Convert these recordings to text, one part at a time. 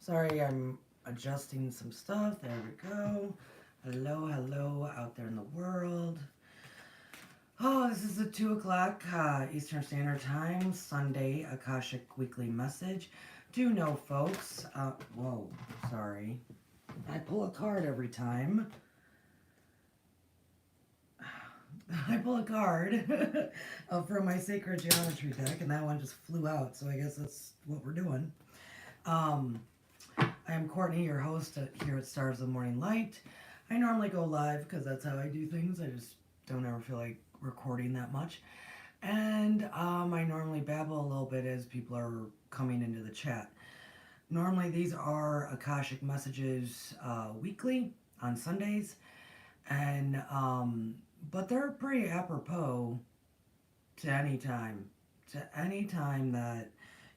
Sorry, I'm adjusting some stuff. There we go. Hello, hello out there in the world. Oh, this is the 2 o'clock Eastern Standard Time, Sunday Akashic Weekly Message. Do know, folks. Whoa, sorry. I pull a card every time. I pull a card from my Sacred Geometry deck, and that one just flew out, so I guess that's what we're doing. I am Courtney, your host here at Stars of the Morning Light. I normally go live because that's how I do things. I just don't ever feel like recording that much. And I normally babble a little bit as people are coming into the chat. Normally these are Akashic messages weekly on Sundays. And but they're pretty apropos to any time that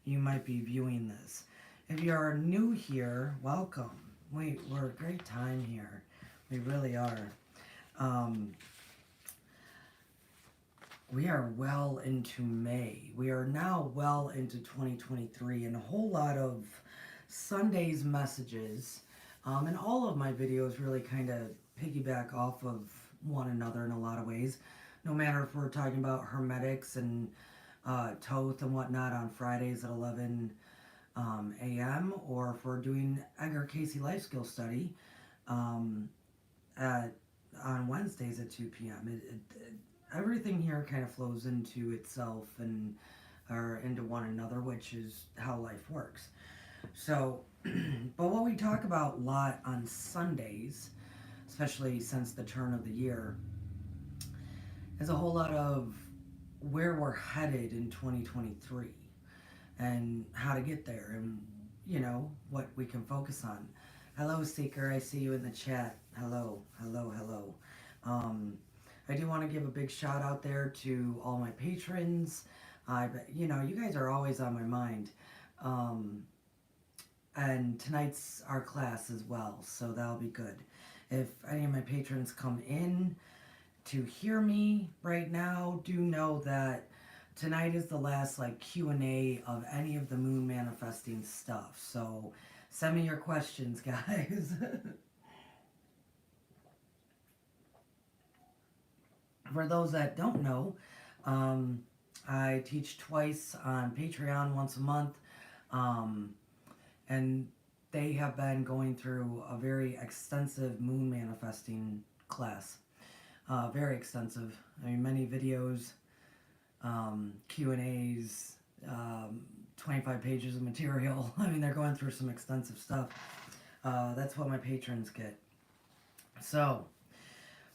you might be viewing this. If you are new here, welcome. We're a great time here. We really are. We are well into May. We are now well into 2023, and a whole lot of Sunday's messages. And all of my videos really kind of piggyback off of one another in a lot of ways. No matter if we're talking about Hermetics and Thoth and whatnot on Fridays at 11 a.m. or if we're doing Edgar Casey Life Skill Study on Wednesdays at 2 p.m. Everything here kind of flows into itself and or into one another, which is how life works. So, but what we talk about a lot on Sundays, especially since the turn of the year, is a whole lot of where we're headed in 2023 and how to get there and, you know, what we can focus on. Hello, Seeker. I see you in the chat. Hello, hello, hello. I do want to give a big shout out there to all my patrons. You know, you guys are always on my mind. And tonight's our class as well, so that'll be good. If any of my patrons come in to hear me right now, do know that tonight is the last Q&A of any of the moon manifesting stuff. So send me your questions, guys. For those that don't know, I teach twice on Patreon, once a month. And they have been going through a very extensive moon manifesting class. Very extensive. I mean, many videos, Q&As, 25 pages of material. I mean, they're going through some extensive stuff. That's what my patrons get. So,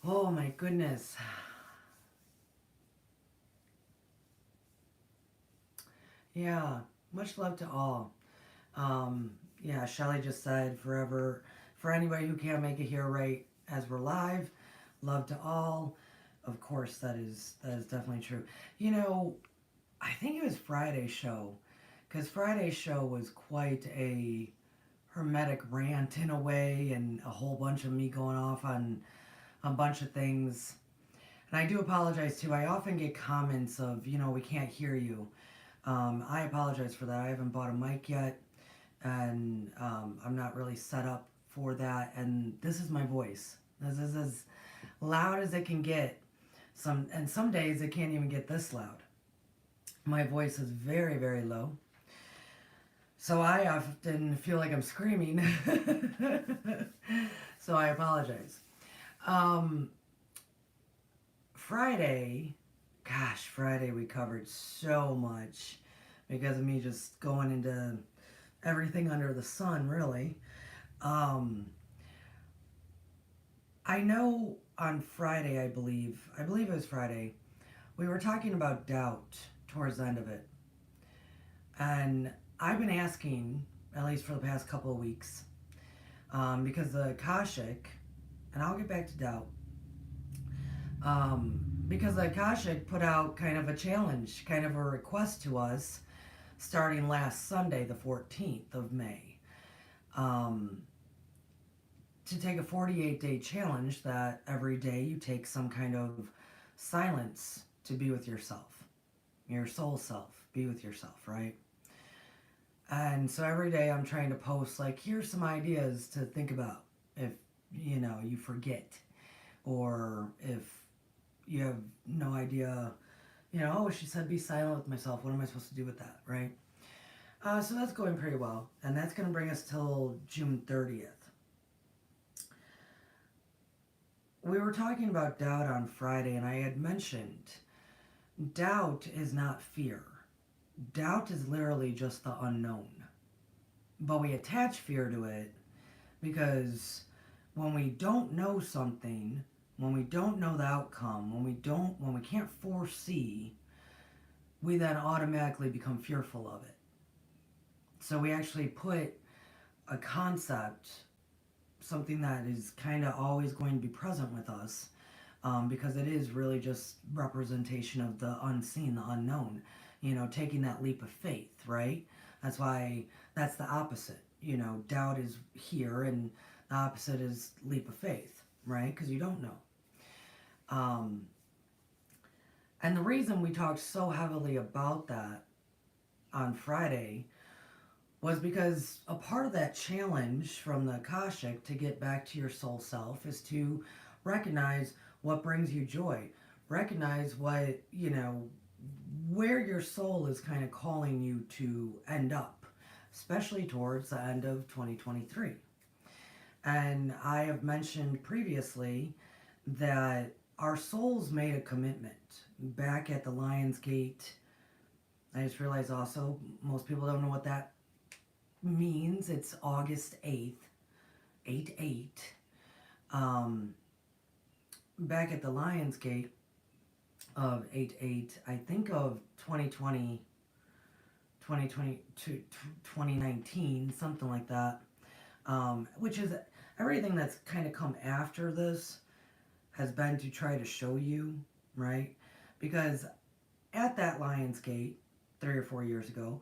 oh my goodness. Yeah, much love to all. Yeah, Shelly just said forever, for anybody who can't make it here right as we're live, love to all. Of course, that is definitely true. You know, I think it was Friday's show, because Friday's show was quite a hermetic rant in a way, and a whole bunch of me going off on a bunch of things. And I do apologize too. I often get comments of, you know, we can't hear you. I apologize for that. I haven't bought a mic yet, and I'm not really set up for that. And this is my voice. This is as loud as it can get. Some days it can't even get this loud. My voice is very, very low. So I often feel like I'm screaming. So I apologize. Friday we covered so much because of me just going into everything under the sun, really. I know on Friday, I believe it was Friday, we were talking about doubt towards the end of it. And I've been asking, at least for the past couple of weeks, because the Akashic, and I'll get back to doubt, because the Akashic put out kind of a challenge, kind of a request to us, starting last Sunday, the 14th of May, to take a 48-day challenge that every day you take some kind of silence to be with yourself, your soul self, be with yourself, right? And so every day I'm trying to post, like, here's some ideas to think about if, you forget, or if you have no idea, oh, she said be silent with myself. What am I supposed to do with that, right? So that's going pretty well. And that's going to bring us till June 30th. We were talking about doubt on Friday, and I had mentioned doubt is not fear. Doubt is literally just the unknown. But we attach fear to it because when we don't know something, when we don't know the outcome, when we can't foresee, we then automatically become fearful of it. So we actually put a concept, something that is kind of always going to be present with us, because it is really just representation of the unseen, the unknown, taking that leap of faith, right? That's why that's the opposite. Doubt is here, and the opposite is leap of faith, right? Because you don't know. And the reason we talked so heavily about that on Friday was because a part of that challenge from the Akashic to get back to your soul self is to recognize what brings you joy. Recognize what, where your soul is kind of calling you to end up, especially towards the end of 2023. And I have mentioned previously that our souls made a commitment back at the Lion's Gate. I just realized also most people don't know what that means. It's August 8th, 8-8. Back at the Lion's Gate of 8-8, I think of 2020, 2019, something like that, which is everything that's kind of come after this has been to try to show you, right? Because at that Lion's Gate 3 or 4 years ago,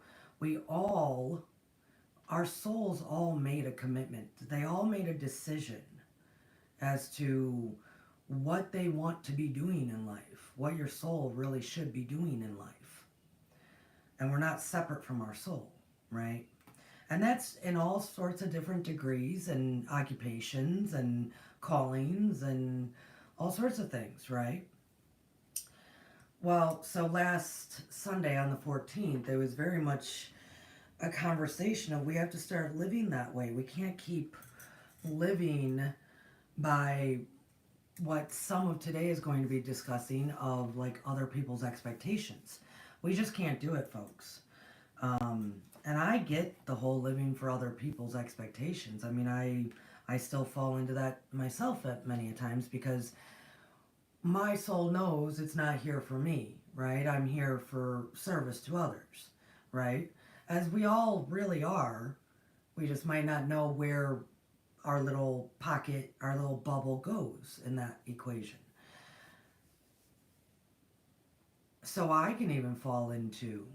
our souls all made a commitment. They all made a decision as to what they want to be doing in life, what your soul really should be doing in life. And we're not separate from our soul, right? And that's in all sorts of different degrees and occupations and callings and all sorts of things, right? Well, so last Sunday on the 14th, it was very much a conversation of we have to start living that way. We can't keep living by what some of today is going to be discussing of like other people's expectations. We just can't do it, folks. And I get the whole living for other people's expectations. I mean, I still fall into that myself at many times because my soul knows it's not here for me, right? I'm here for service to others, right? As we all really are. We just might not know where our little pocket, our little bubble goes in that equation. So I can even fall into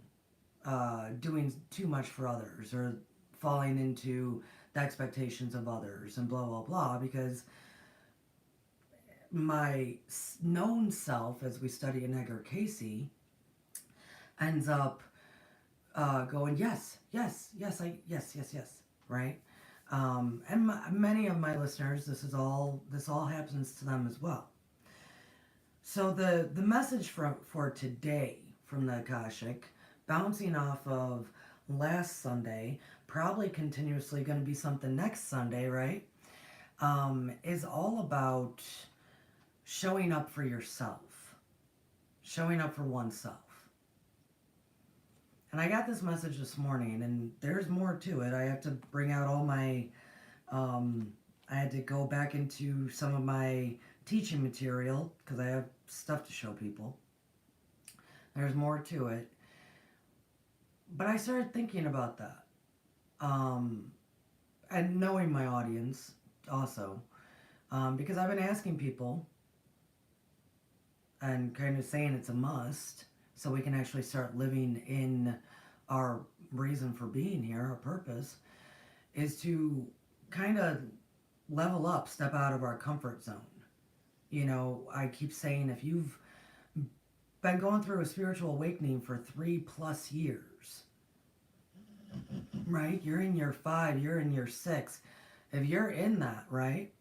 doing too much for others or falling into the expectations of others and blah, blah, blah, because my known self, as we study in Edgar Casey, ends up going, yes, yes, yes, yes, yes, yes, right? And many of my listeners, this all happens to them as well. So the message for today from the Akashic, bouncing off of last Sunday, probably continuously going to be something next Sunday, right? Is all about showing up for yourself, showing up for oneself. And I got this message this morning, and there's more to it. I have to bring out all my, I had to go back into some of my teaching material because I have stuff to show people. There's more to it. But I started thinking about that. And knowing my audience also. Because I've been asking people and kind of saying it's a must so we can actually start living in our reason for being here, our purpose, is to kind of level up, step out of our comfort zone. I keep saying if you've been going through a spiritual awakening for 3+ years, right? You're in year 5, you're in year 6. If you're in that, right?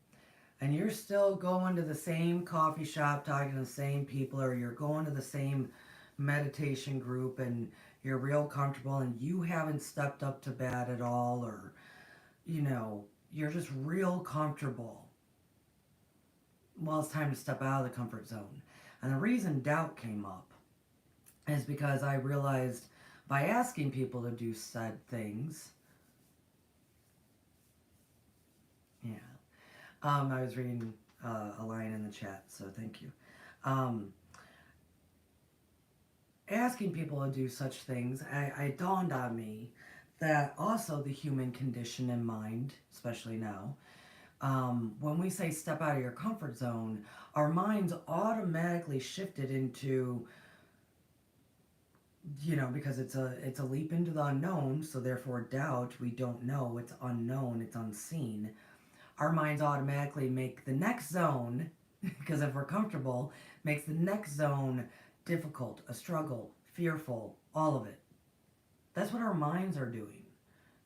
And you're still going to the same coffee shop, talking to the same people, or you're going to the same meditation group and you're real comfortable and you haven't stepped up to bat at all, or, you're just real comfortable. Well, it's time to step out of the comfort zone. And the reason doubt came up is because I realized by asking people to do said things, yeah. I was reading a line in the chat, so thank you. Um, Asking people to do such things, I dawned on me that also the human condition in mind, especially now, when we say step out of your comfort zone, our minds automatically shifted into, because it's a leap into the unknown, so therefore doubt, we don't know, it's unknown, it's unseen. Our minds automatically make the next zone, because if we're comfortable, makes the next zone difficult, a struggle, fearful, all of it. That's what our minds are doing.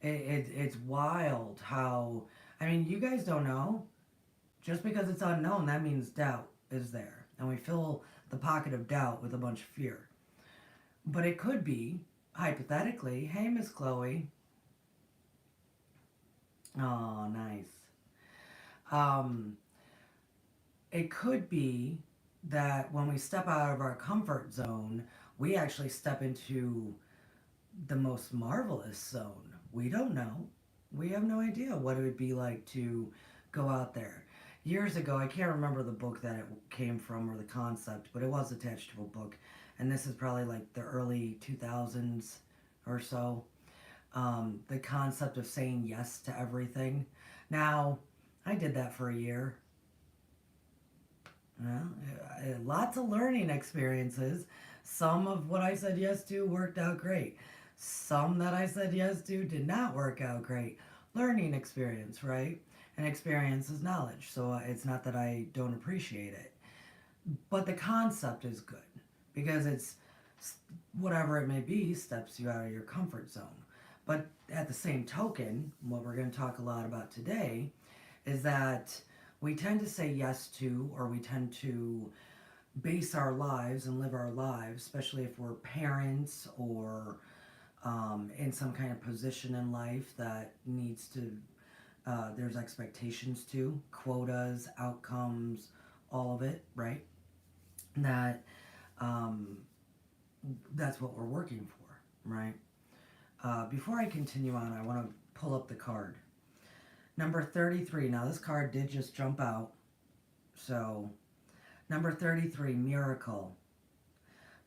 It's wild how, you guys don't know. Just because it's unknown, that means doubt is there. And we fill the pocket of doubt with a bunch of fear. But it could be, hypothetically, hey, Miss Chloe. Oh, nice. Um, it could be that when we step out of our comfort zone, we actually step into the most marvelous zone. We don't know. We have no idea what it would be like to go out there. Years ago, I can't remember the book that it came from or the concept, but it was attached to a book. And this is probably like the early 2000s or so. The concept of saying yes to everything. Now, I did that for a year. Well, lots of learning experiences. Some of what I said yes to worked out great. Some that I said yes to did not work out great. Learning experience, right? And experience is knowledge. So it's not that I don't appreciate it. But the concept is good because it's whatever it may be, steps you out of your comfort zone. But at the same token, what we're going to talk a lot about today is that we tend to say yes to, or we tend to base our lives and live our lives, especially if we're parents or in some kind of position in life that needs to, there's expectations to, quotas, outcomes, all of it, right? That that's what we're working for, right? Before I continue on, I want to pull up the card. Number 33. Now, this card did just jump out. So, number 33, miracle.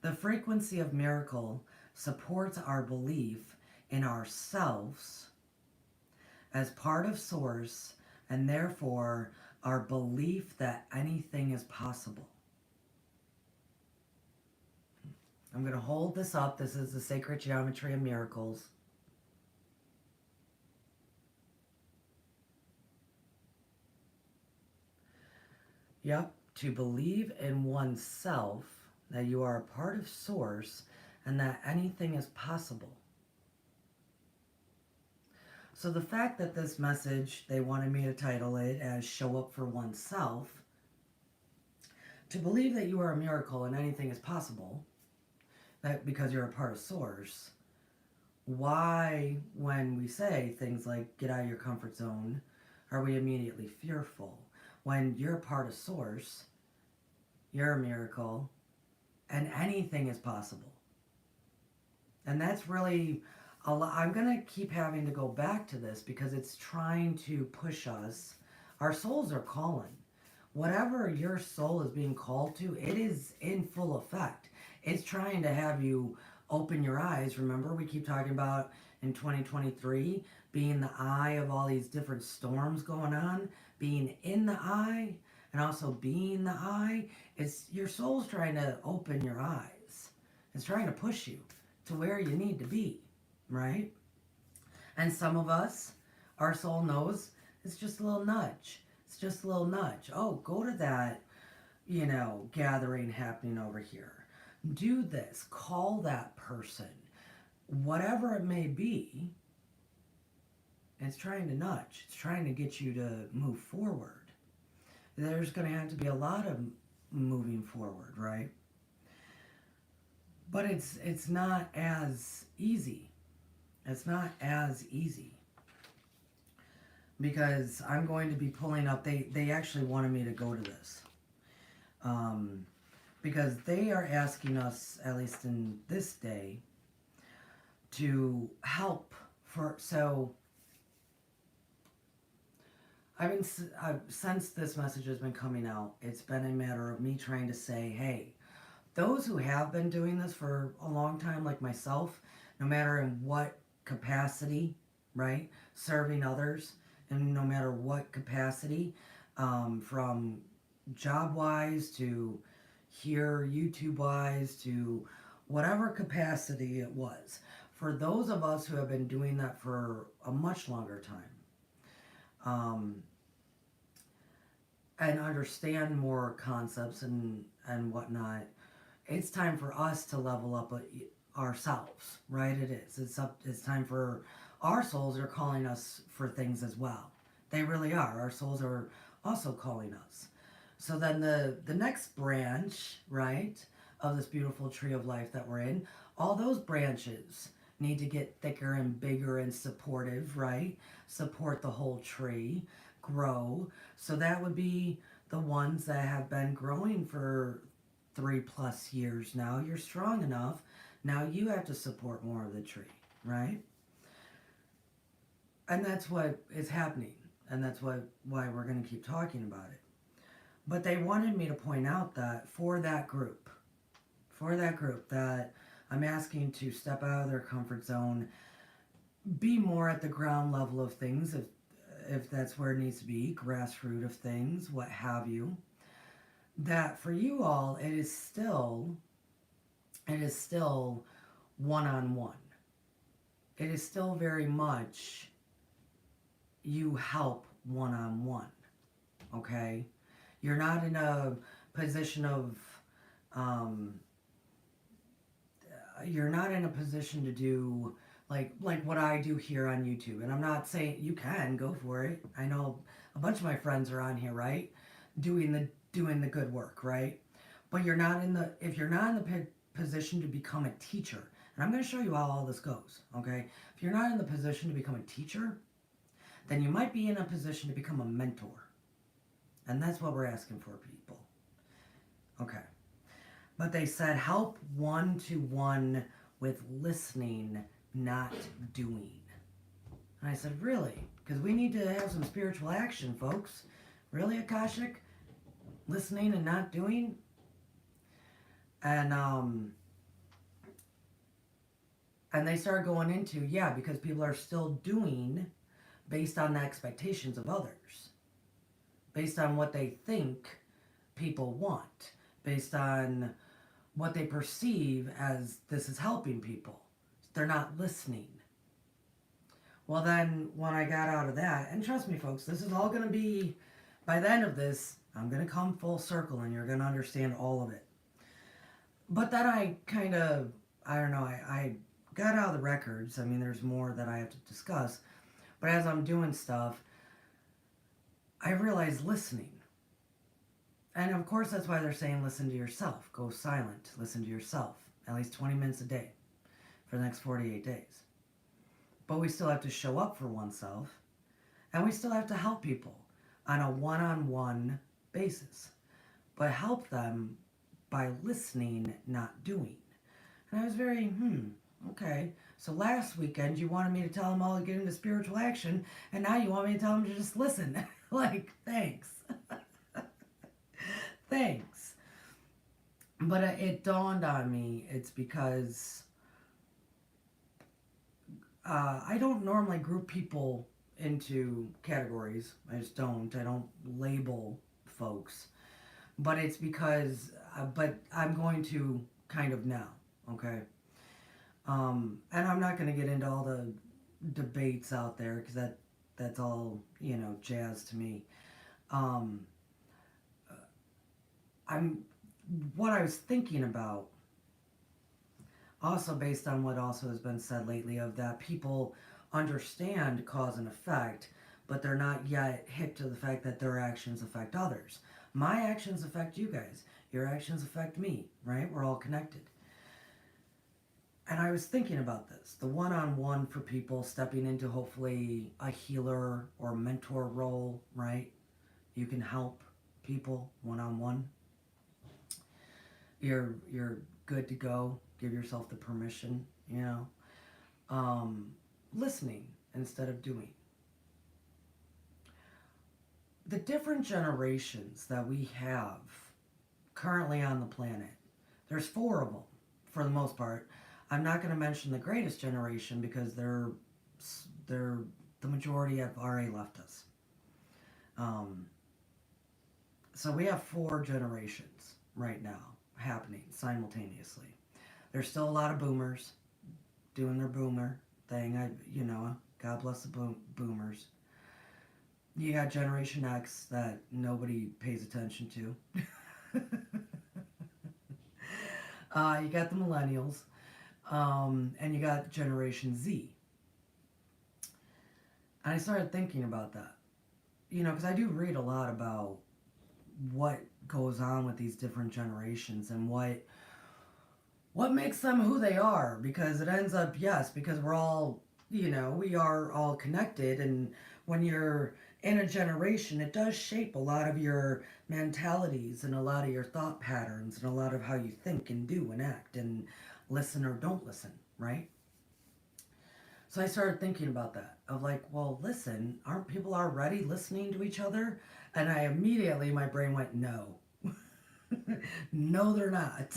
The frequency of miracle supports our belief in ourselves as part of Source, and therefore our belief that anything is possible. I'm going to hold this up. This is the Sacred Geometry of Miracles. Yep, to believe in oneself, that you are a part of Source, and that anything is possible. So the fact that this message, they wanted me to title it as Show Up for Oneself, to believe that you are a miracle and anything is possible, that because you're a part of Source, why, when we say things like get out of your comfort zone, are we immediately fearful? When you're a part of Source, you're a miracle, and anything is possible. And that's really a lot. I'm going to keep having to go back to this because it's trying to push us. Our souls are calling. Whatever your soul is being called to, it is in full effect. It's trying to have you open your eyes. Remember, we keep talking about in 2023 being the eye of all these different storms going on, being in the eye and also being the eye. It's your soul's trying to open your eyes. It's trying to push you to where you need to be, right? And some of us, our soul knows it's just a little nudge. It's just a little nudge. Oh, go to that, gathering happening over here. Do this. Call that person. Whatever it may be, It's trying to nudge. It's trying to get you to move forward. There's going to have to be a lot of moving forward, right? But it's not as easy. It's not as easy. Because I'm going to be pulling up, they actually wanted me to go to this. Because they are asking us, at least in this day, to help for, so since this message has been coming out, it's been a matter of me trying to say, hey, those who have been doing this for a long time, like myself, no matter in what capacity, right, serving others, and no matter what capacity, from job-wise to here, YouTube-wise to whatever capacity it was, for those of us who have been doing that for a much longer time, and understand more concepts and whatnot, it's time for us to level up ourselves, right? It is. It's time for our souls are calling us for things as well. They really are. Our souls are also calling us. So then the next branch, right, of this beautiful tree of life that we're in, all those branches need to get thicker and bigger and supportive, right? Support the whole tree, grow. So that would be the ones that have been growing for 3+ years now. You're strong enough. Now you have to support more of the tree, right? And that's what is happening. And that's why we're going to keep talking about it. But they wanted me to point out that for that group that I'm asking to step out of their comfort zone, be more at the ground level of things, if that's where it needs to be, grassroots of things, what have you, that for you all, it is still one-on-one. It is still very much you help one-on-one, okay? You're not in a position of, you're not in a position to do like what I do here on YouTube. And I'm not saying you can go for it. I know a bunch of my friends are on here, right? Doing the good work, right? But if you're not in the position to become a teacher, and I'm going to show you how all this goes, okay? If you're not in the position to become a teacher, then you might be in a position to become a mentor. And that's what we're asking for, people. Okay. But they said help one-to-one with listening, not doing. And I said, really? Because we need to have some spiritual action, folks. Really, Akashic? Listening and not doing? And they started going into, yeah, because people are still doing based on the expectations of others. Based on what they think people want. Based on what they perceive as this is helping people. They're not listening. Well then, when I got out of that, and trust me folks, this is all going to be, by the end of this, I'm going to come full circle and you're going to understand all of it. But then I kind of, I don't know, I got out of the records. I mean, there's more that I have to discuss. But as I'm doing stuff, I realized listening. And of course, that's why they're saying listen to yourself. Go silent. Listen to yourself. At least 20 minutes a day for the next 48 days. But we still have to show up for oneself. And we still have to help people on a one-on-one basis. But help them by listening, not doing. And I was very, okay. So last weekend you wanted me to tell them all to get into spiritual action. And now you want me to tell them to just listen. Like, thanks. Thanks. But it dawned on me, it's because I don't normally group people into categories. I just don't. I don't label folks. But it's because, but I'm going to kind of now, okay? And I'm not going to get into all the debates out there because that's all, jazz to me. What I was thinking about, also based on what also has been said lately, of that people understand cause and effect, but they're not yet hip to the fact that their actions affect others. My actions affect you guys. Your actions affect me, right? We're all connected. And I was thinking about this, the one-on-one for people stepping into hopefully a healer or mentor role, right? You can help people one-on-one. You're good to go. Give yourself the permission, you know. Listening instead of doing. The different generations that we have currently on the planet, there's 4 of them for the most part. I'm not going to mention the greatest generation because they're the majority have already left us. So we have 4 generations right now happening simultaneously. There's still a lot of boomers doing their boomer thing. God bless the boomers. You got Generation X that nobody pays attention to. You got the millennials. And you got Generation Z. And I started thinking about that. Because I do read a lot about what goes on with these different generations and what makes them who they are. Because it ends up, yes, because we're all, we are all connected. And when you're in a generation, it does shape a lot of your mentalities and a lot of your thought patterns and a lot of how you think and do and act and listen or don't listen, right? So I started thinking about that, of like, well, listen, aren't people already listening to each other? And my brain went, no. No, they're not.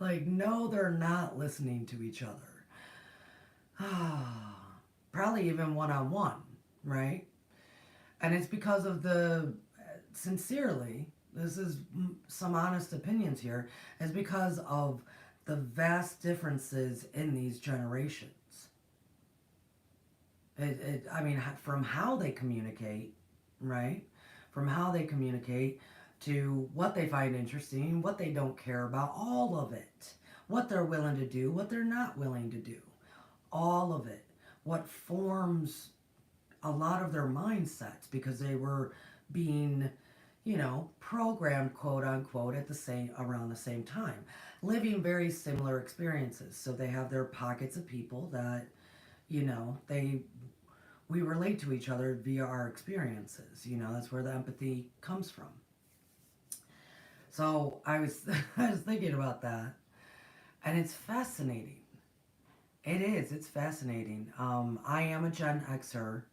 Like, no, they're not listening to each other. Probably even one-on-one, right? And it's because of sincerely, this is some honest opinions here, is because of the vast differences in these generations. From how they communicate, right? From how they communicate to what they find interesting, what they don't care about, all of it. What they're willing to do, what they're not willing to do. All of it. What forms a lot of their mindsets because they were being, programmed, quote unquote, around the same time, living very similar experiences. So they have their pockets of people that, we relate to each other via our experiences. That's where the empathy comes from. So I was thinking about that, and it's fascinating. It is. It's fascinating. I am a Gen Xer.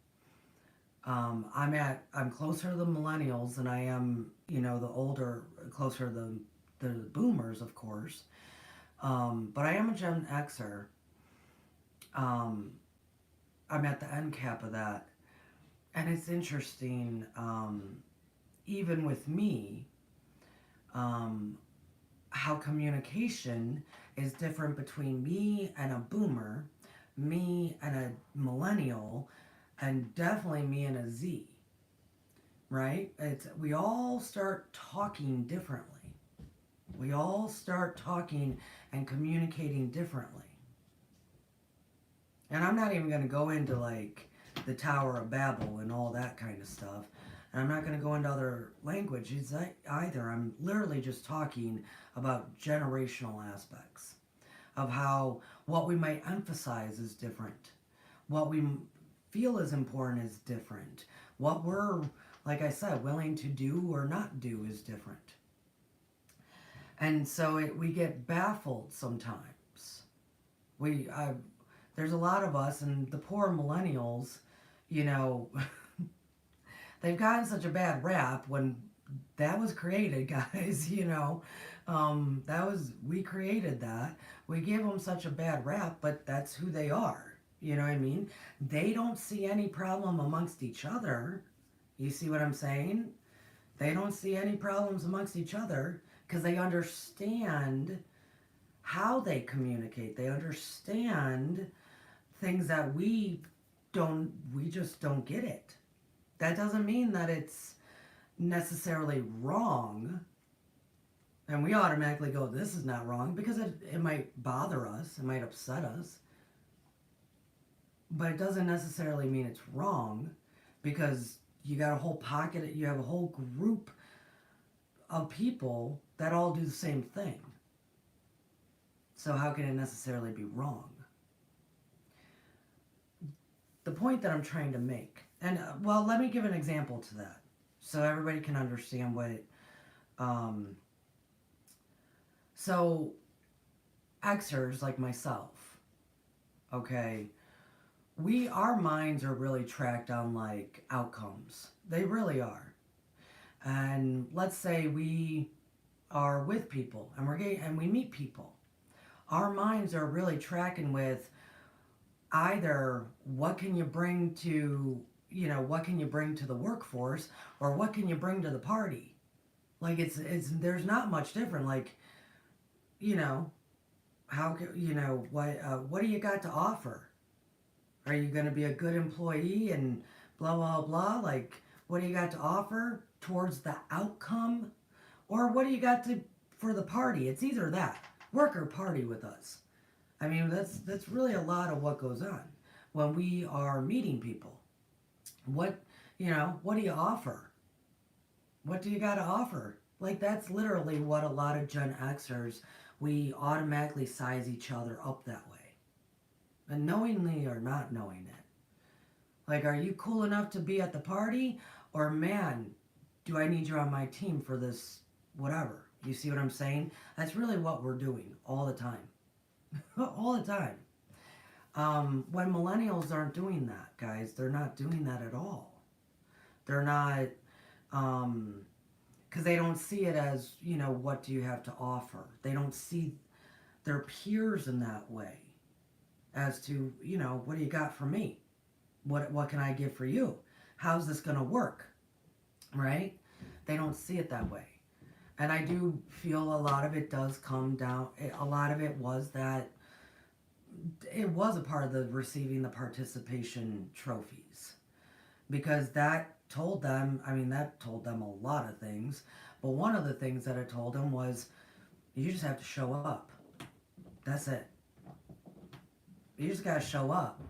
I'm closer to the millennials than I am, the older, closer to the boomers, of course. But I am a Gen Xer. I'm at the end cap of that. And it's interesting, even with me, how communication is different between me and a boomer, me and a millennial, and definitely me and a Z, right? We all start talking differently. We all start talking and communicating differently. And I'm not even going to go into like the Tower of Babel and all that kind of stuff. And I'm not going to go into other languages either. I'm literally just talking about generational aspects of how what we might emphasize is different. What we feel is important is different. What we're, like I said, willing to do or not do is different. And so we get baffled sometimes. There's a lot of us, and the poor millennials, they've gotten such a bad rap when that was created, guys, we created that. We give them such a bad rap, but that's who they are. You know what I mean? They don't see any problem amongst each other. You see what I'm saying? They don't see any problems amongst each other because they understand how they communicate. They understand things that we just don't get it. That doesn't mean that it's necessarily wrong. And we automatically go, this is not wrong, because it might bother us. It might upset us. But it doesn't necessarily mean it's wrong, because you got a whole pocket, you have a whole group of people that all do the same thing. So how can it necessarily be wrong? The point that I'm trying to make, and well, let me give an example to that so everybody can understand what it, so Xers like myself, okay, our minds are really tracked on like outcomes. They really are. And let's say we are with people and we're gay and we meet people. Our minds are really tracking with either what can you bring to, what can you bring to the workforce, or what can you bring to the party. Like it's there's not much different. Like, you know, how can, what do you got to offer? Are you going to be a good employee and blah, blah, blah? Like, what do you got to offer towards the outcome? Or what do you got to for the party? It's either that, work or party with us. I mean, that's really a lot of what goes on when we are meeting people. What, what do you offer? What do you got to offer? Like, that's literally what a lot of Gen Xers, we automatically size each other up that way. And knowingly or not knowing it. Like, are you cool enough to be at the party? Or, man, do I need you on my team for this whatever? You see what I'm saying? That's really what we're doing all the time. All the time. When millennials aren't doing that, guys, they're not doing that at all. They're not, because they don't see it as, what do you have to offer? They don't see their peers in that way as to, what do you got for me? What can I give for you? How's this going to work? Right? They don't see it that way. And I do feel a lot of it does come down, a lot of it was that it was a part of the receiving the participation trophies. Because that told them, that told them a lot of things. But one of the things that it told them was, you just have to show up. That's it. You just got to show up.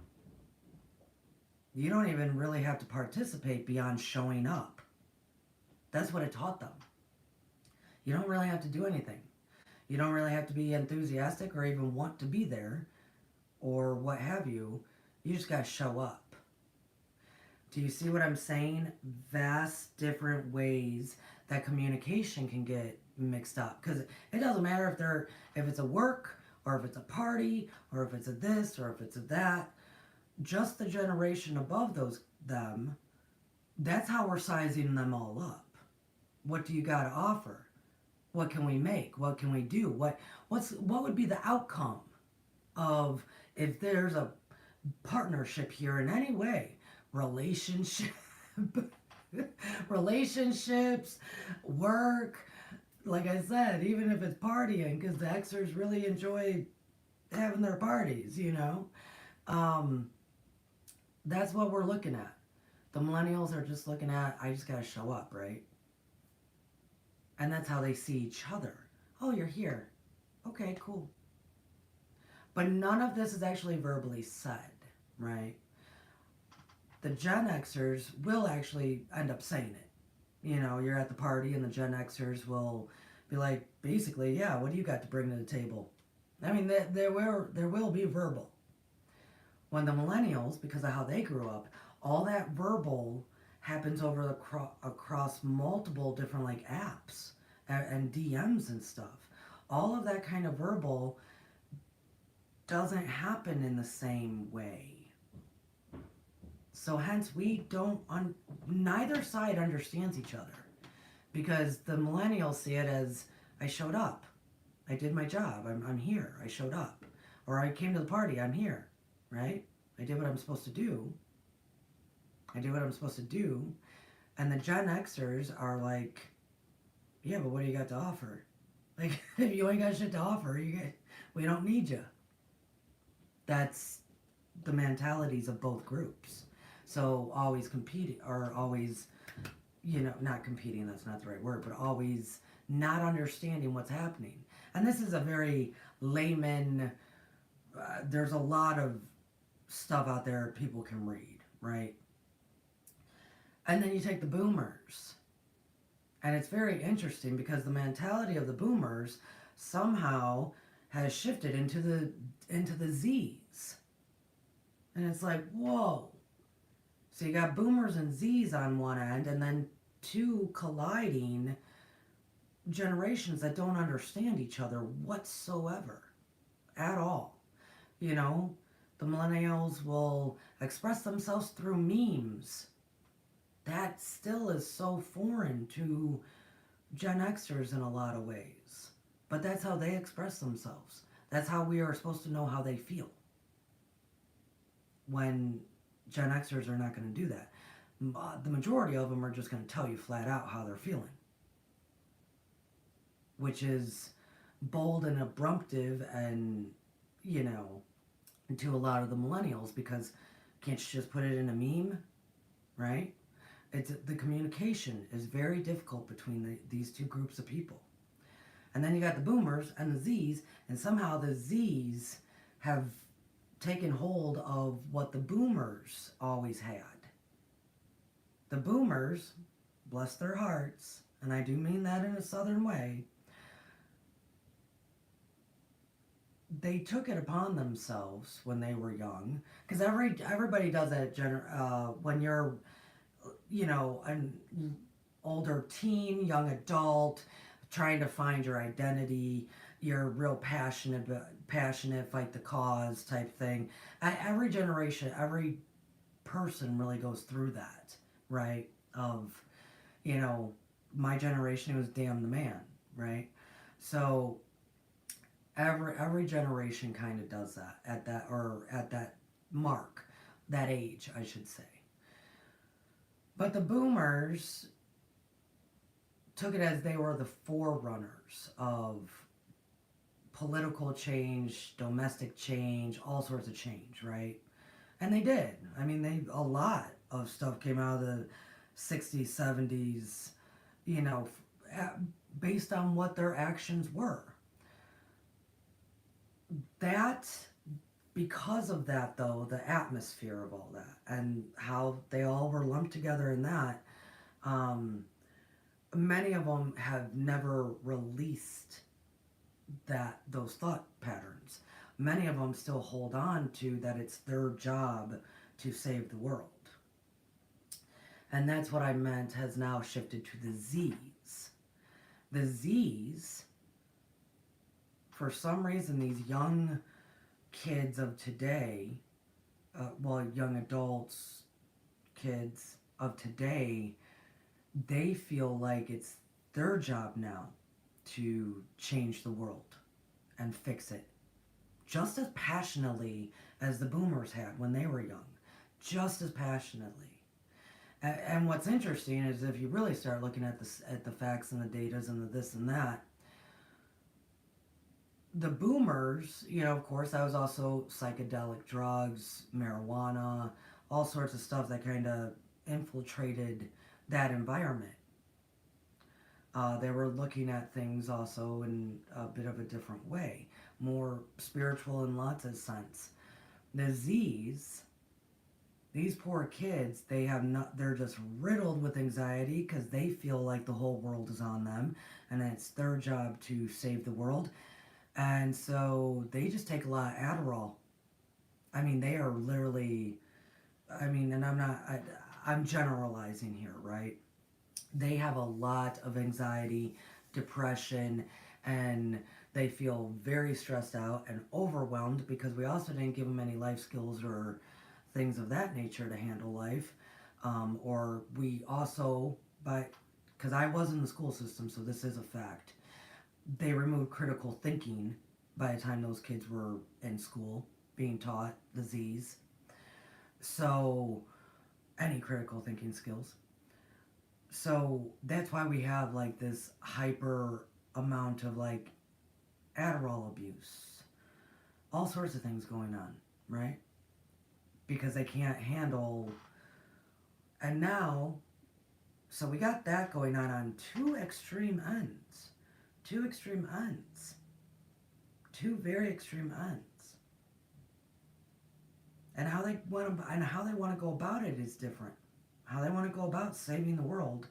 You don't even really have to participate beyond showing up. That's what it taught them. You don't really have to do anything. You don't really have to be enthusiastic or even want to be there or what have you. You just got to show up. Do you see what I'm saying? Vast different ways that communication can get mixed up. Because it doesn't matter if it's a work or if it's a party or if it's a this or if it's a that. Just the generation above them, that's how we're sizing them all up. What do you got to offer? What can we make? What can we do? What would be the outcome of if there's a partnership here in any way? Relationships, work, like I said, even if it's partying, because the Xers really enjoy having their parties, that's what we're looking at. The millennials are just looking at, I just gotta show up, right? And that's how they see each other. Oh, you're here. Okay, cool. But none of this is actually verbally said, right? The Gen Xers will actually end up saying it. You're at the party and the Gen Xers will be like, basically, yeah, what do you got to bring to the table? There will be verbal. When the millennials, because of how they grew up, all that verbal happens over across multiple different like apps and DMs and stuff. All of that kind of verbal doesn't happen in the same way. So hence neither side understands each other, because the millennials see it as, I showed up, I did my job, I'm here, I showed up, or I came to the party, I'm here, right? I did what I'm supposed to do. And the Gen Xers are like, yeah, but what do you got to offer? Like, if you ain't got shit to offer, we don't need you. That's the mentalities of both groups. So always competing, or always, not competing, that's not the right word, but always not understanding what's happening. And this is a very layman, there's a lot of stuff out there people can read, right? And then you take the boomers. And it's very interesting because the mentality of the boomers somehow has shifted into the Z's. And it's like, whoa. So you got boomers and Z's on one end, and then two colliding generations that don't understand each other whatsoever at all. You know, the millennials will express themselves through memes. That still is so foreign to Gen Xers in a lot of ways. But that's how they express themselves. That's how we are supposed to know how they feel. When Gen Xers are not going to do that. The majority of them are just going to tell you flat out how they're feeling. Which is bold and abruptive and, you know, to a lot of the millennials, because can't you just put it in a meme, right? The communication is very difficult between these two groups of people. And then you got the boomers and the Z's, and somehow the Z's have taken hold of what the boomers always had. The boomers, bless their hearts, and I do mean that in a southern way, they took it upon themselves when they were young, because everybody does that when you're, you know, an older teen, young adult, trying to find your identity. You're real passionate, fight the cause type thing. Every generation, every person really goes through that, right? Of, you know, my generation, it was damn the man, right? So every generation kind of does that at that mark, that age, I should say. But the boomers took it as they were the forerunners of political change, domestic change, all sorts of change, right? And they did. I mean, a lot of stuff came out of the 60s, 70s, you know, based on what their actions were. That, because of that, though, the atmosphere of all that and how they all were lumped together in that, many of them have never released those thought patterns. Many of them still hold on to that it's their job to save the world. And that's what I meant has now shifted to the Z's. The Z's, for some reason, these young kids of today, young adults, kids of today, they feel like it's their job now to change the world and fix it just as passionately as the boomers had when they were young, just as passionately. And what's interesting is if you really start looking at the facts and the datas and the this and that, the boomers, you know, of course, that was also psychedelic drugs, marijuana, all sorts of stuff that kind of infiltrated that environment. They were looking at things also in a bit of a different way, more spiritual in lots of sense. The Z's, these poor kids, they're just riddled with anxiety because they feel like the whole world is on them and it's their job to save the world. And so they just take a lot of Adderall. I mean, they are literally, and I'm generalizing here, right? They have a lot of anxiety, depression, and they feel very stressed out and overwhelmed because we also didn't give them any life skills or things of that nature to handle life. Or we also, because I was in the school system, so this is a fact, they removed critical thinking by the time those kids were in school being taught the Z's. So, any critical thinking skills. So that's why we have like this hyper amount of like Adderall abuse, all sorts of things going on, right? Because they can't handle. And now, so we got that going on two extreme ends. Two extreme ends. Two very extreme ends. and how they want to go about it is different. How they want to go about saving the world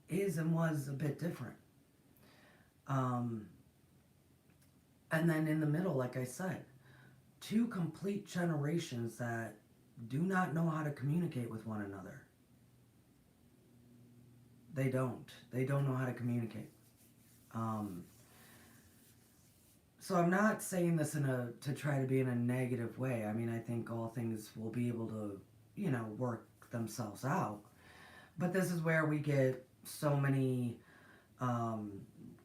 is and was a bit different. Um, and then in the middle, like I said, two complete generations that do not know how to communicate with one another. They don't. They don't know how to communicate. Um, so I'm not saying this to try to be in a negative way. I mean, I think all things will be able to, work themselves out. But this is where we get so many, um,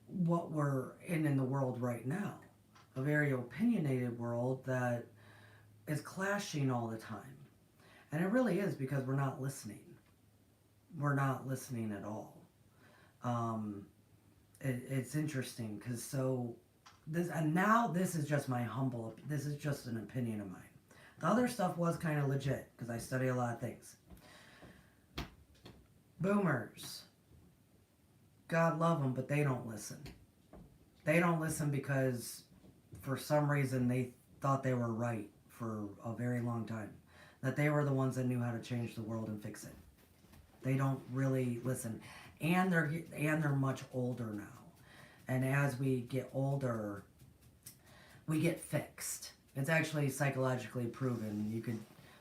what we're in the world right now. A very opinionated world that is clashing all the time. And it really is because we're not listening. We're not listening at all. Um, it's interesting because this is just this is just an opinion of mine. The other stuff was kind of legit because I study a lot of things. Boomers, God love them, but they don't listen. They don't listen because for some reason they thought they were right for a very long time. That they were the ones that knew how to change the world and fix it. They don't really listen. And they're much older now. And as we get older, we get fixed. It's actually psychologically proven. You could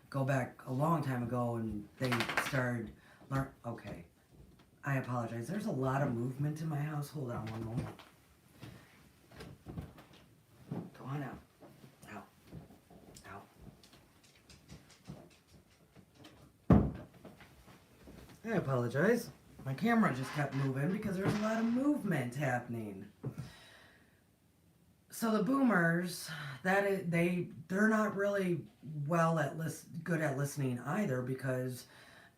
go back a long time ago and they started okay. I apologize. There's a lot of movement in my house. Hold on one moment. Go on out. Out. Out. I apologize. My camera just kept moving because there's a lot of movement happening. So the boomers, they're not really good at listening either because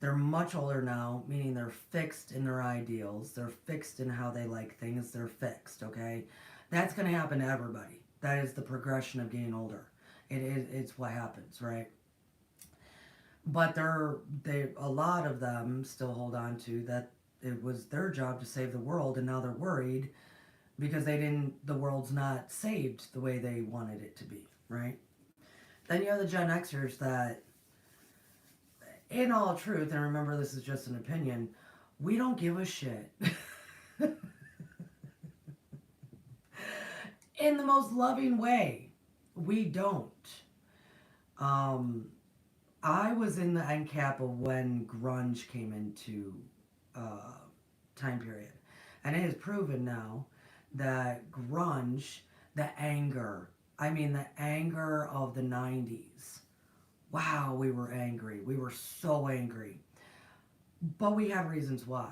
they're much older now, meaning they're fixed in their ideals, they're fixed in how they like things, they're fixed, okay? That's going to happen to everybody. That is the progression of getting older. It's what happens, right? But a lot of them still hold on to that it was their job to save the world, and now they're worried because the world's not saved the way they wanted it to be, right? Then you have the Gen Xers that, in all truth, and remember this is just an opinion, we don't give a shit. In the most loving way, we don't. I was in the end cap of when grunge came into time period. And it is proven now that grunge, the anger of the 90s. Wow, we were angry. We were so angry. But we have reasons why.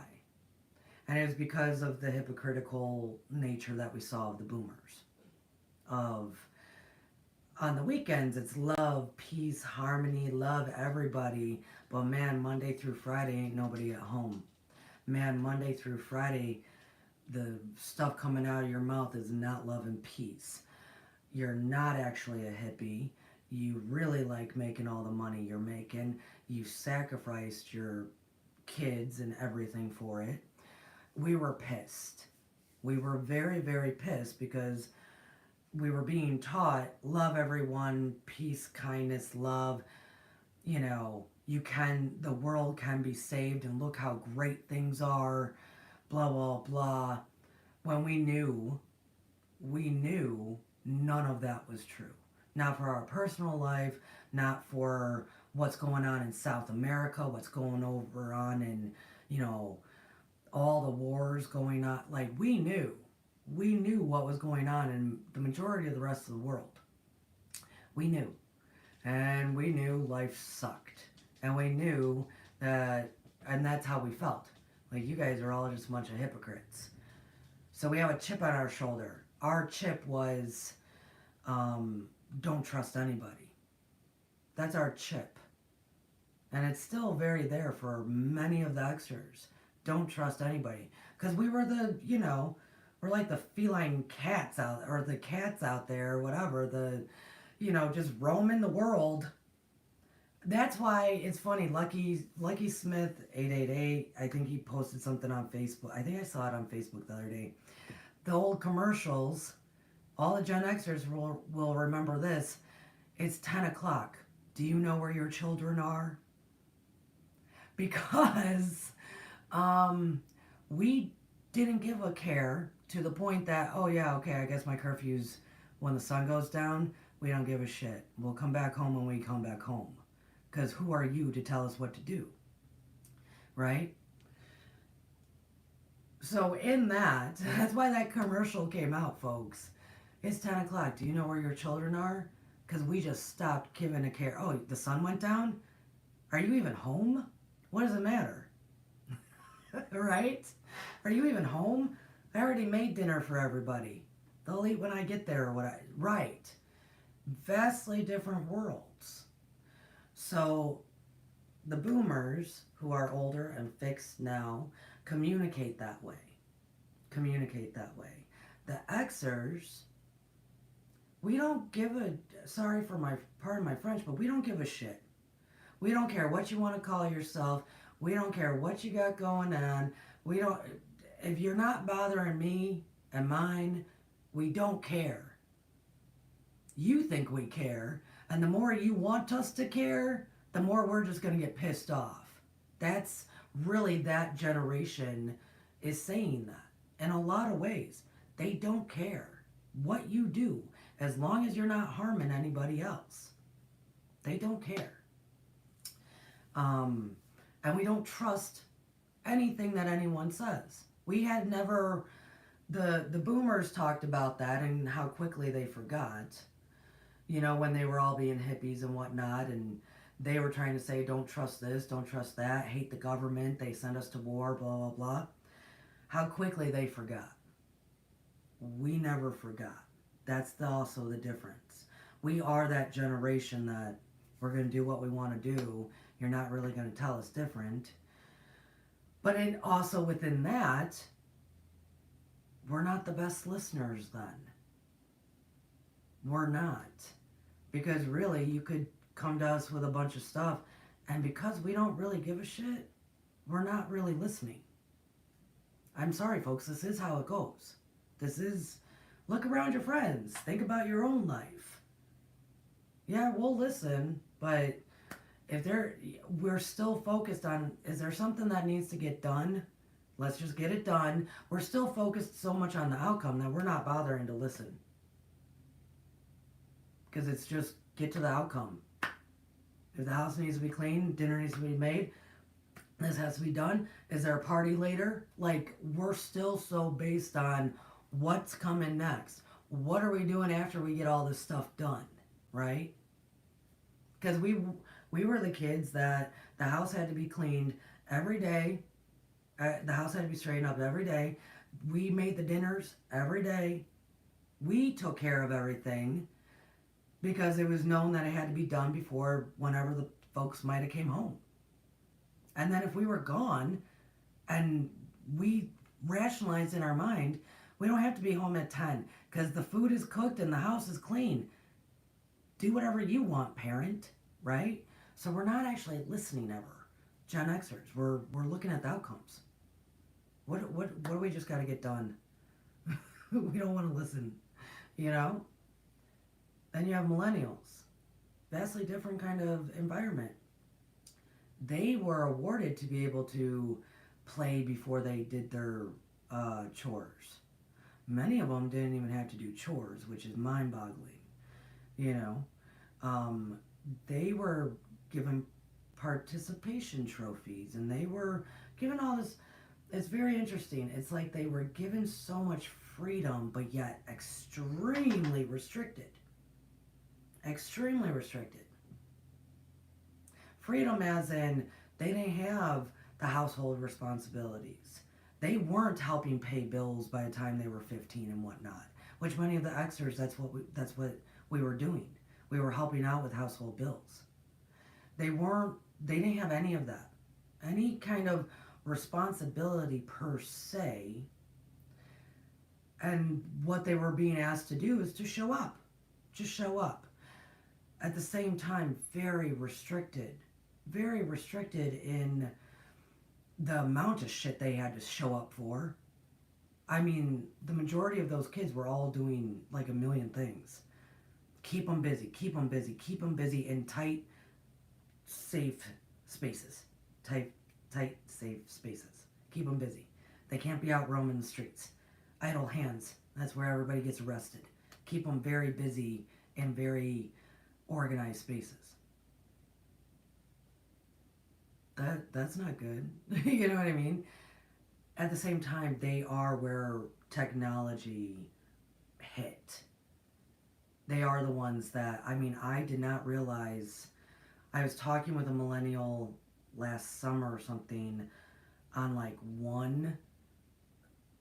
And it was because of the hypocritical nature that we saw of the boomers. On the weekends, it's love, peace, harmony, love everybody. But man, Monday through Friday ain't nobody at home. Man, Monday through Friday, the stuff coming out of your mouth is not love and peace. You're not actually a hippie. You really like making all the money you're making. You sacrificed your kids and everything for it. We were pissed. We were very, very pissed because we were being taught love everyone, peace, kindness, love. The world can be saved and look how great things are, blah, blah, blah. When we knew none of that was true. Not for our personal life, not for what's going on in South America, what's going on in, all the wars going on. Like, we knew what was going on in the majority of the rest of the world. We knew. And we knew life sucked. And we knew that, and that's how we felt. Like, you guys are all just a bunch of hypocrites. So we have a chip on our shoulder. Our chip was, don't trust anybody. That's our chip. And it's still very there for many of the Xers. Don't trust anybody. Because we were we're like the feline cats or the cats out there, or whatever, just roaming the world. That's why it's funny, Lucky Smith 888, I think he posted something on Facebook. I think I saw it on Facebook the other day. The old commercials, all the Gen Xers will remember this. It's 10 o'clock. Do you know where your children are? Because we didn't give a care to the point that, oh yeah, okay, I guess my curfew's when the sun goes down. We don't give a shit. We'll come back home when we come back home. Because who are you to tell us what to do? Right? So in that, that's why that commercial came out, folks. It's 10 o'clock. Do you know where your children are? Because we just stopped giving a care. Oh, the sun went down? Are you even home? What does it matter? Right? Are you even home? I already made dinner for everybody. They'll eat when I get there or what I... Right. Vastly different worlds. So the boomers, who are older and fixed now, communicate that way. Communicate that way. The Xers, we don't give a... Sorry for my... Pardon my French, but we don't give a shit. We don't care what you want to call yourself. We don't care what you got going on. We don't... If you're not bothering me and mine, we don't care. You think we care, and the more you want us to care, the more we're just going to get pissed off. That's really that generation is saying that. In a lot of ways, they don't care what you do as long as you're not harming anybody else. They don't care. And we don't trust anything that anyone says. We had never... The boomers talked about that and how quickly they forgot. You know, when they were all being hippies and whatnot, and they were trying to say, don't trust this, don't trust that, hate the government, they send us to war, blah, blah, blah. How quickly they forgot. We never forgot. That's also the difference. We are that generation that we're going to do what we want to do. You're not really going to tell us different. But also within that, we're not the best listeners then. We're not. Because really, you could come to us with a bunch of stuff, and because we don't really give a shit, we're not really listening. I'm sorry, folks, this is how it goes. This is... Look around your friends. Think about your own life. Yeah, we'll listen, but if we're still focused on, is there something that needs to get done? Let's just get it done. We're still focused so much on the outcome that we're not bothering to listen. Because it's just get to the outcome. If the house needs to be cleaned, dinner needs to be made, this has to be done. Is there a party later? Like, we're still so based on what's coming next. What are we doing after we get all this stuff done, right? Because we were the kids that the house had to be cleaned every day. The house had to be straightened up every day. We made the dinners every day. We took care of everything because it was known that it had to be done before whenever the folks might have came home. And then if we were gone and we rationalized in our mind, we don't have to be home at 10 because the food is cooked and the house is clean. Do whatever you want, parent, right? So we're not actually listening ever. Gen Xers, we're looking at the outcomes. What do we just got to get done? We don't want to listen, you know? Then you have millennials. Vastly different kind of environment. They were awarded to be able to play before they did their chores. Many of them didn't even have to do chores, which is mind-boggling, you know? They were given participation trophies, and they were given all this... It's very interesting. It's like they were given so much freedom, but yet extremely restricted. Extremely restricted. Freedom as in they didn't have the household responsibilities. They weren't helping pay bills by the time they were 15 and whatnot. Which many of the Xers, that's what we were doing. We were helping out with household bills. They didn't have any of that. Any kind of responsibility per se. And what they were being asked to do is to show up. Just show up. At the same time, very restricted. Very restricted in the amount of shit they had to show up for. I mean, the majority of those kids were all doing like a million things. Keep them busy, keep them busy, keep them busy in tight safe spaces, tight, safe spaces. Keep them busy. They can't be out roaming the streets. Idle hands, that's where everybody gets arrested. Keep them very busy in very organized spaces. That's not good. You know what I mean? At the same time, they are where technology hit. They are the ones that, I mean, I did not realize. I was talking with a millennial last summer or something on like one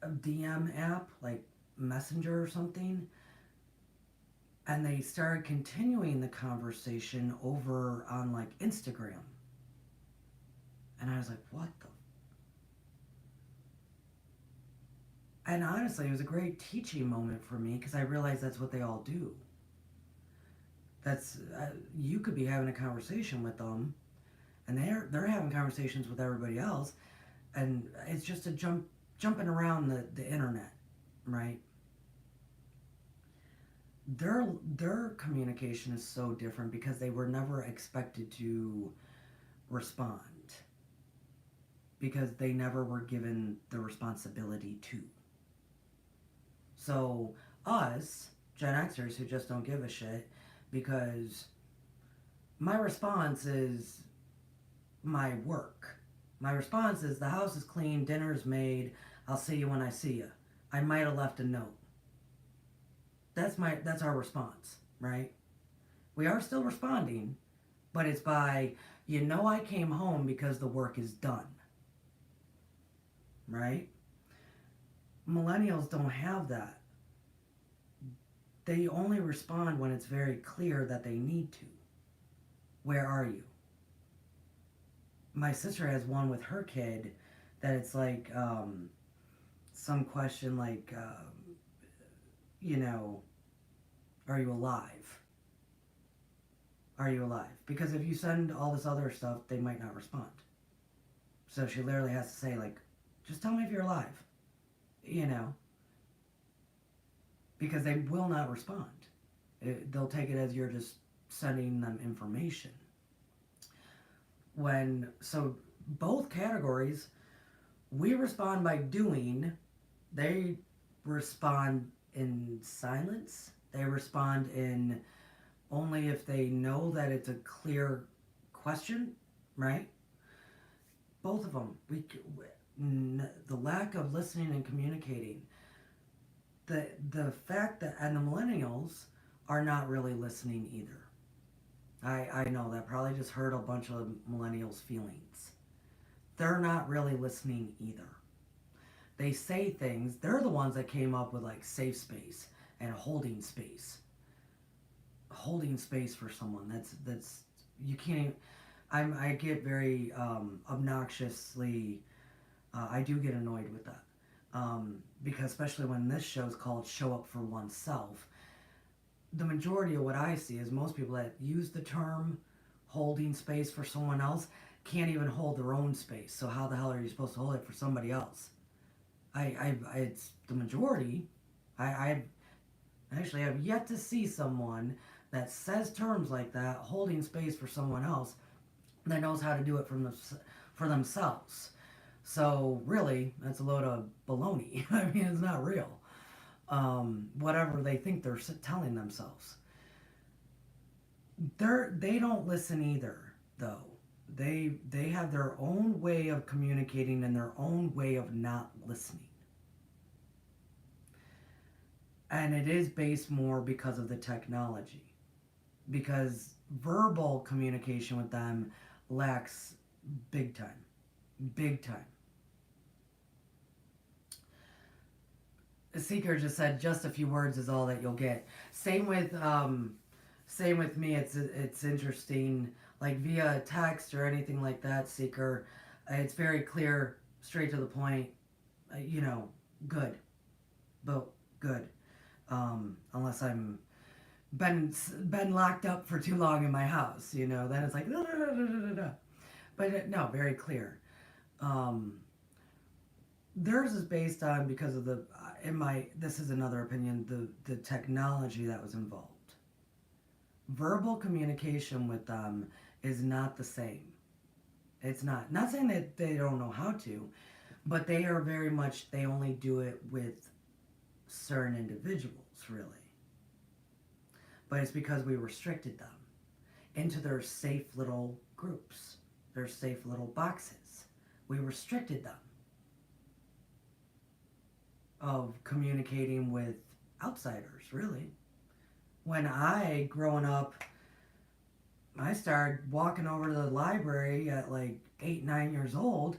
DM app, like Messenger or something, and they started continuing the conversation over on like Instagram. And I was like, what the? And honestly, it was a great teaching moment for me because I realized that's what they all do. That's you could be having a conversation with them, and they're having conversations with everybody else, and it's just a jumping around the internet, right? Their communication is so different because they were never expected to respond, because they never were given the responsibility to. So us Gen Xers who just don't give a shit, because my response is my work. My response is the house is clean, dinner's made, I'll see you when I see you. I might have left a note. That's our response, right? We are still responding, but it's by, I came home because the work is done. Right? Millennials don't have that. They only respond when it's very clear that they need to. Where are you? My sister has one with her kid that it's like some question like, are you alive? Are you alive? Because if you send all this other stuff, they might not respond. So she literally has to say, like, just tell me if you're alive. Because they will not respond. They'll take it as you're just sending them information. So both categories, we respond by doing, they respond in silence. They respond in only if they know that it's a clear question, right? Both of them. The lack of listening and communicating. The fact that, and the millennials are not really listening either. I know that probably just hurt a bunch of millennials' feelings. They're not really listening either. They say things, they're the ones that came up with like safe space and holding space. Holding space for someone. That's you can't. I get very obnoxiously. I do get annoyed with that because especially when this show is called "Show Up for Oneself," the majority of what I see is most people that use the term holding space for someone else can't even hold their own space. So how the hell are you supposed to hold it for somebody else? It's the majority. I actually have yet to see someone that says terms like that, holding space for someone else, that knows how to do it for themselves. So really, that's a load of baloney. I mean, it's not real. Whatever they think they're telling themselves. They don't listen either, though. They have their own way of communicating and their own way of not listening. And it is based more because of the technology. Because verbal communication with them lacks big time. Big time. The Seeker just said just a few words is all that you'll get. Same with me. It's interesting, like via text or anything like that, Seeker. It's very clear, straight to the point. Good, but good. Unless I'm been locked up for too long in my house, then it's like da, da, da, da, da. But no, very clear. Theirs is based on, because of this is another opinion, the technology that was involved. Verbal communication with them is not the same. It's not. Not saying that they don't know how to, but they are very much, they only do it with certain individuals, really. But it's because we restricted them into their safe little groups, their safe little boxes. We restricted them of communicating with outsiders, really. When I, growing up, I started walking over to the library at like 8, 9 years old,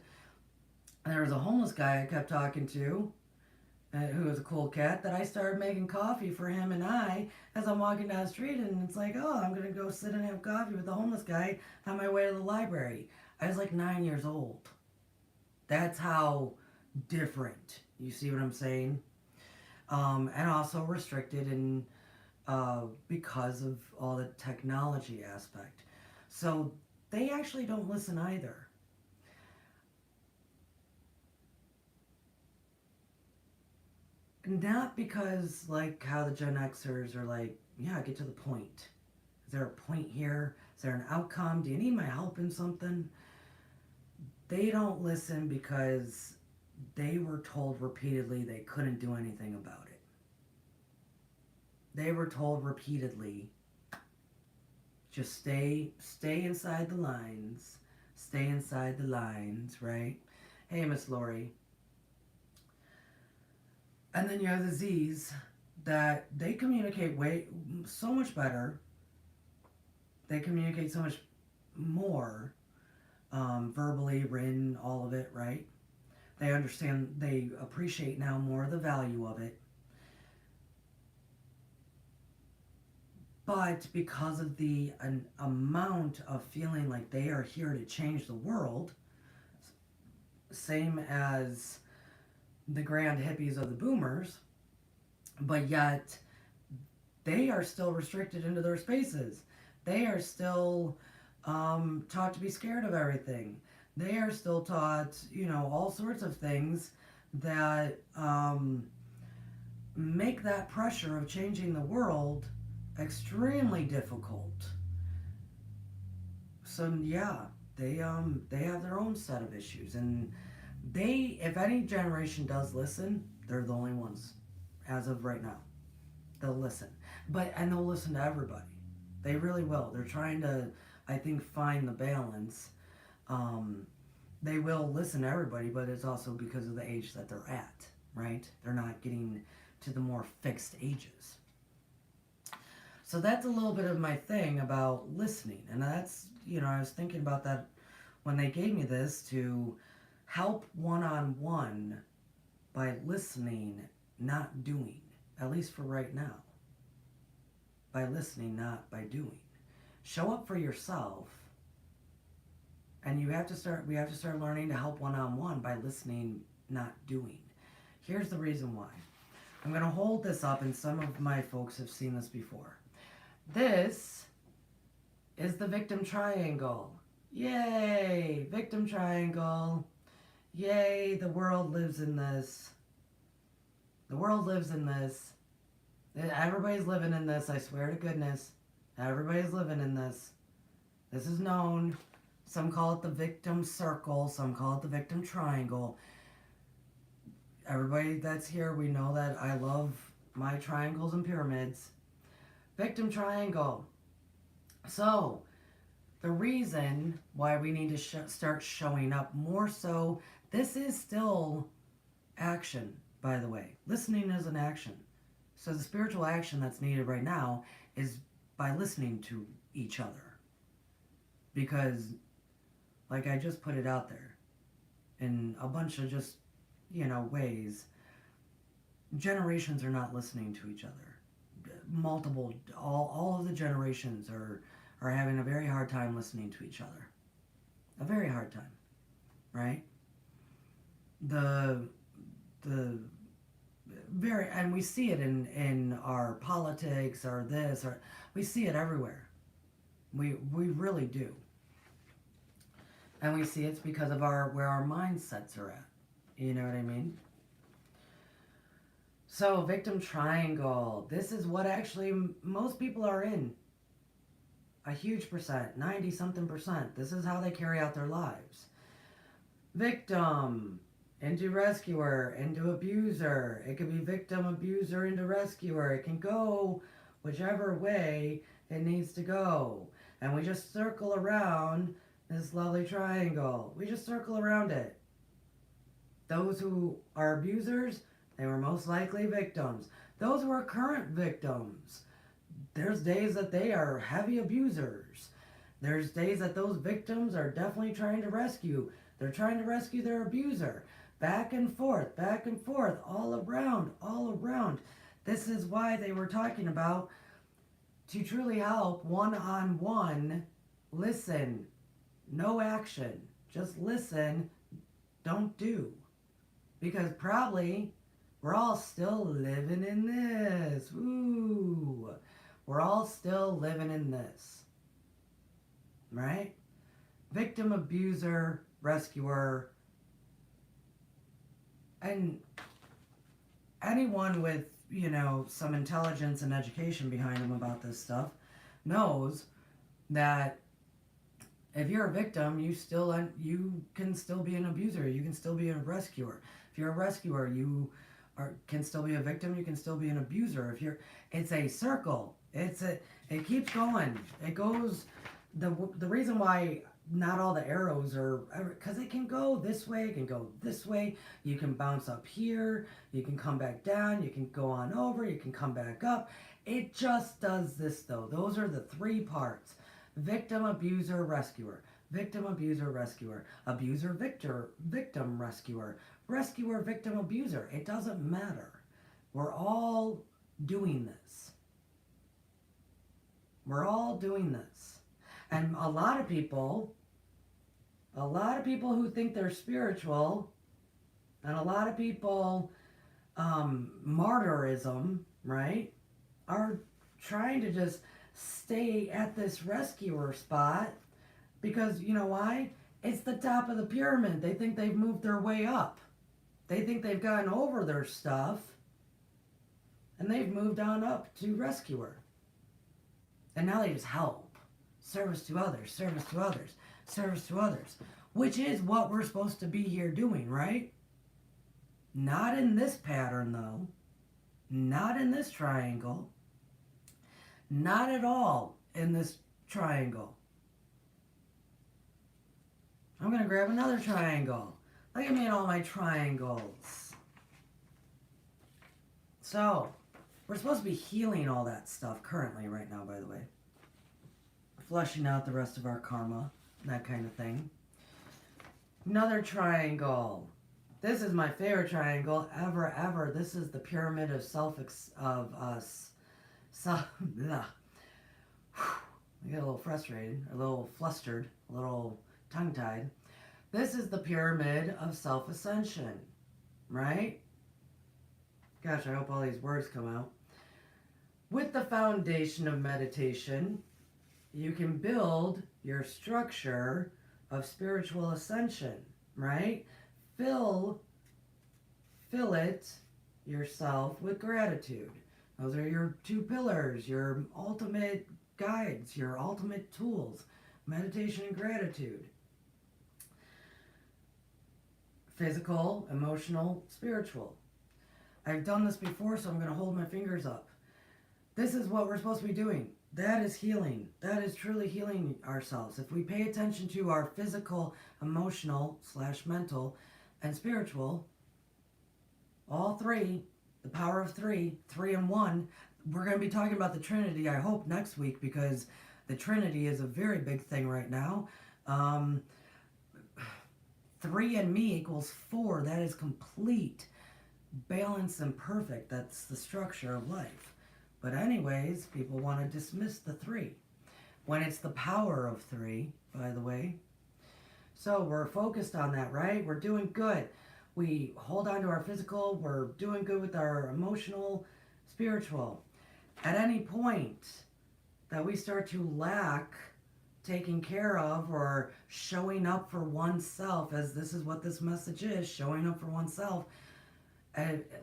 and there was a homeless guy I kept talking to, who was a cool cat, that I started making coffee for him and I as I'm walking down the street, and it's like, oh, I'm going to go sit and have coffee with the homeless guy on my way to the library. I was like 9 years old. That's how different. You see what I'm saying? And also restricted in because of all the technology aspect. So they actually don't listen either. Not because, like, how the Gen Xers are like, yeah, get to the point. Is there a point here? Is there an outcome? Do you need my help in something? They don't listen because they were told repeatedly they couldn't do anything about it. They were told repeatedly, just stay inside the lines. Stay inside the lines, right? Hey, Miss Lori. And then you have the Z's that they communicate so much better. They communicate so much more, verbally, written, all of it, right? They understand, they appreciate now more the value of it. But because of the amount of feeling like they are here to change the world, same as the grand hippies of the boomers, but yet they are still restricted into their spaces. They are still taught to be scared of everything. They are still taught, all sorts of things that make that pressure of changing the world extremely difficult. So yeah, they have their own set of issues, and if any generation does listen, they're the only ones as of right now. They'll listen, and they'll listen to everybody. They really will. They're trying to, I think, find the balance. They will listen to everybody, but it's also because of the age that they're at, right? They're not getting to the more fixed ages. So that's a little bit of my thing about listening. And that's, I was thinking about that when they gave me this, to help one-on-one by listening, not doing, at least for right now. By listening, not by doing. Show up for yourself. And we have to start learning to help one-on-one by listening, not doing. Here's the reason why. I'm going to hold this up, and some of my folks have seen this before. This is the victim triangle. Yay! Victim triangle. Yay, the world lives in this. The world lives in this. Everybody's living in this, I swear to goodness. Everybody's living in this. This is known. Some call it the victim circle. Some call it the victim triangle. Everybody that's here, we know that I love my triangles and pyramids. Victim triangle. So, the reason why we need to start showing up more so, this is still action, by the way. Listening is an action. So the spiritual action that's needed right now is by listening to each other. Because, like I just put it out there, in a bunch of just, ways, generations are not listening to each other. All of the generations are having a very hard time listening to each other. A very hard time, right? And we see it in our politics, or this, or we see it everywhere. We really do. And we see it's because of where our mindsets are at. You know what I mean? So, victim triangle. This is what actually most people are in. a huge percent, 90 something percent. This is how they carry out their lives. Victim into rescuer into abuser. It could be victim, abuser into rescuer. It can go whichever way it needs to go. And we just circle around this lovely triangle. We just circle around it. Those who are abusers, they were most likely victims. Those who are current victims, there's days that they are heavy abusers. There's days that those victims are definitely trying to rescue. They're trying to rescue their abuser. Back and forth, all around, all around. This is why they were talking about to truly help one-on-one, listen, no action. Just listen, don't do. Because probably we're all still living in this. Ooh. We're all still living in this. Right? Victim, abuser, rescuer, and anyone with, some intelligence and education behind them about this stuff knows that if you're a victim, you can still be an abuser. You can still be a rescuer. If you're a rescuer, can still be a victim. You can still be an abuser. It's a circle. It keeps going. It goes. The reason why not all the arrows are, because it can go this way, it can go this way. You can bounce up here. You can come back down. You can go on over. You can come back up. It just does this though. Those are the three parts. Victim, abuser, rescuer. Victim, abuser, rescuer. Abuser, victim, rescuer. Rescuer, victim, abuser. It doesn't matter. We're all doing this. We're all doing this. And a lot of people who think they're spiritual, and a lot of people, martyrism, right, are trying to just stay at this rescuer spot because, you know why? It's the top of the pyramid. They think they've moved their way up. They think they've gotten over their stuff, and they've moved on up to rescuer. And now they just help. Service to others, service to others, service to others. Which is what we're supposed to be here doing, right? Not in this pattern, though. Not in this triangle. Not at all in this triangle. I'm going to grab another triangle. Look at me and all my triangles. So, we're supposed to be healing all that stuff currently right now, by the way. Flushing out the rest of our karma, that kind of thing. Another triangle. This is my favorite triangle ever. This is the pyramid of us. I get a little frustrated, a little flustered, a little tongue-tied. This is the pyramid of self-ascension, right? Gosh, I hope all these words come out. With the foundation of meditation, you can build your structure of spiritual ascension, right? Fill it yourself with gratitude. Those are your two pillars, your ultimate guides, your ultimate tools, meditation and gratitude. Physical, emotional, spiritual. I've done this before, so I'm going to hold my fingers up. This is what we're supposed to be doing. That is healing. That is truly healing ourselves. If we pay attention to our physical, emotional / mental, and spiritual, all three, the power of three in one, we're going to be talking about the Trinity, I hope, next week, because the Trinity is a very big thing right now. 3 and me equals 4. That is complete, balanced, and perfect. That's the structure of life. But anyways, people want to dismiss the 3. When it's the power of 3, by the way. So we're focused on that, right? We're doing good. We hold on to our physical. We're doing good with our emotional, spiritual. At any point that we start to lack taking care of or showing up for oneself, as this is what this message is, showing up for oneself.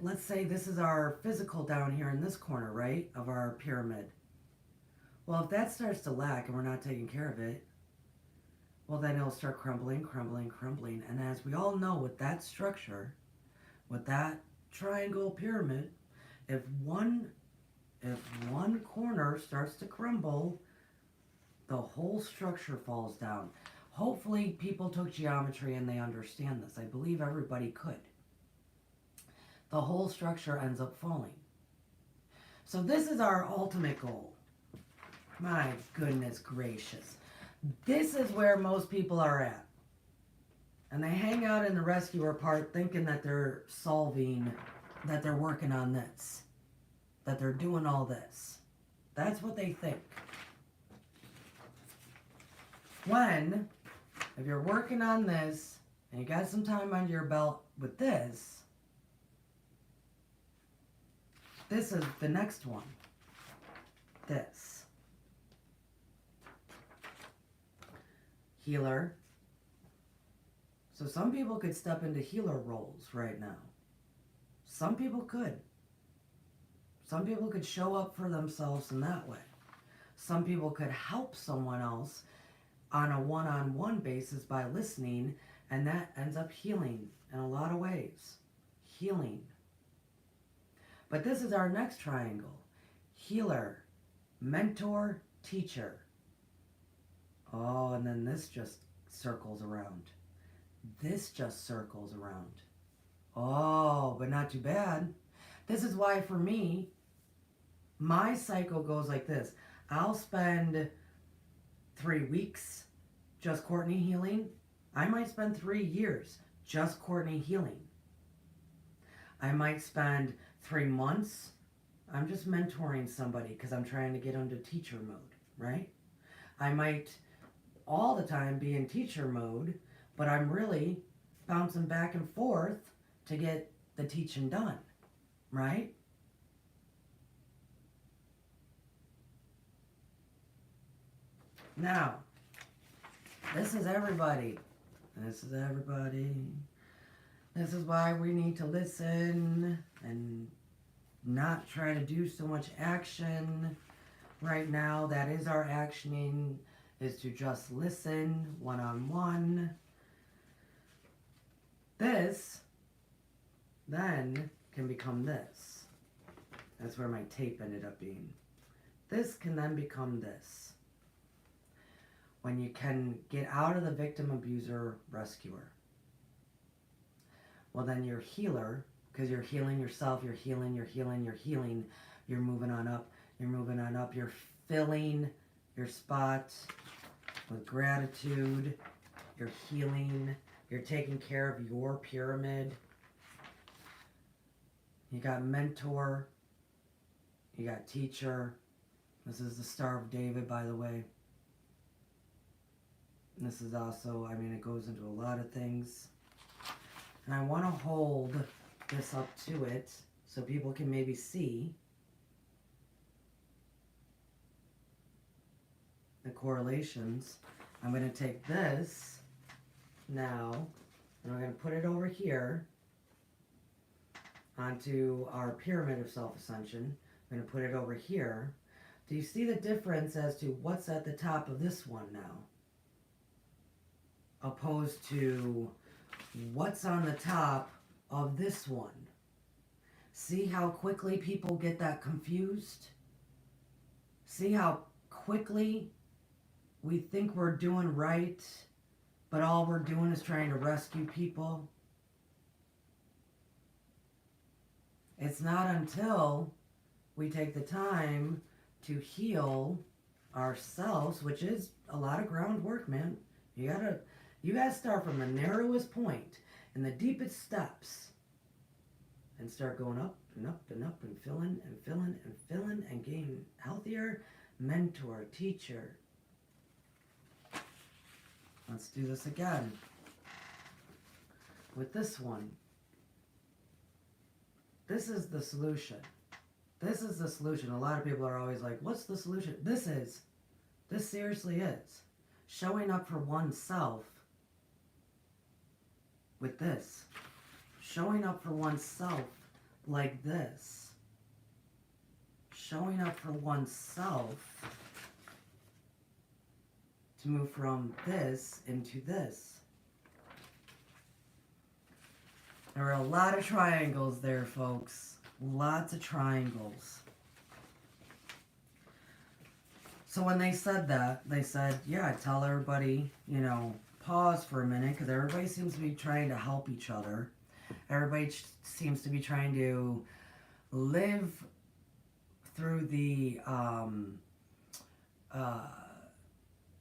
Let's say this is our physical down here in this corner, right, of our pyramid. Well, if that starts to lack and we're not taking care of it, well, then it'll start crumbling, crumbling, crumbling. And as we all know, with that structure, with that triangle pyramid, if one corner starts to crumble, the whole structure falls down. Hopefully people took geometry and they understand this. I believe everybody could. The whole structure ends up falling. So this is our ultimate goal. My goodness gracious. This is where most people are at. And they hang out in the rescuer part thinking that they're solving, that they're working on this, that they're doing all this. That's what they think. When, if you're working on this, and you got some time under your belt with this is the next one. This. Healer. So some people could step into healer roles right now. Some people could. Some people could show up for themselves in that way. Some people could help someone else on a one-on-one basis by listening, and that ends up healing in a lot of ways. Healing. But this is our next triangle. Healer, mentor, teacher. Oh, and then this just circles around. This just circles around. Oh, but not too bad. This is why for me, my cycle goes like this. I'll spend 3 weeks just Courtney healing. I might spend 3 years just Courtney healing. I might spend 3 months. I'm just mentoring somebody because I'm trying to get into teacher mode, right? I might all the time be in teacher mode, but I'm really bouncing back and forth to get the teaching done, right? Now, this is everybody. This is everybody. This is why we need to listen and not try to do so much action right now. That is our actioning, is to just listen one-on-one. This then can become this. That's where my tape ended up being. This can then become this. When you can get out of the victim, abuser, rescuer. Well, then you're healer, because you're healing yourself, you're healing, you're healing, you're healing. You're moving on up, you're moving on up. You're filling your spot with gratitude. You're healing. You're taking care of your pyramid. You got mentor. You got teacher. This is the Star of David, by the way. This is also, I mean, it goes into a lot of things. And I want to hold this up to it so people can maybe see the correlations. I'm going to take this now, and I'm going to put it over here onto our pyramid of self-ascension. I'm going to put it over here. Do you see the difference as to what's at the top of this one now? Opposed to what's on the top of this one. See how quickly people get that confused? See how quickly we think we're doing right, but all we're doing is trying to rescue people? It's not until we take the time to heal ourselves, which is a lot of groundwork, man. You gotta start from the narrowest point and the deepest steps and start going up and up and up and filling and filling and filling and getting healthier. Mentor, teacher. Let's do this again with this one. This is the solution. This is the solution. A lot of people are always like, what's the solution? This seriously is. Showing up for oneself with this. Showing up for oneself like this. Showing up for oneself to move from this into this. There are a lot of triangles there, folks. Lots of triangles. So when they said that, they said, yeah, tell everybody, you know, pause for a minute, because everybody seems to be trying to help each other. Everybody seems to be trying to live through the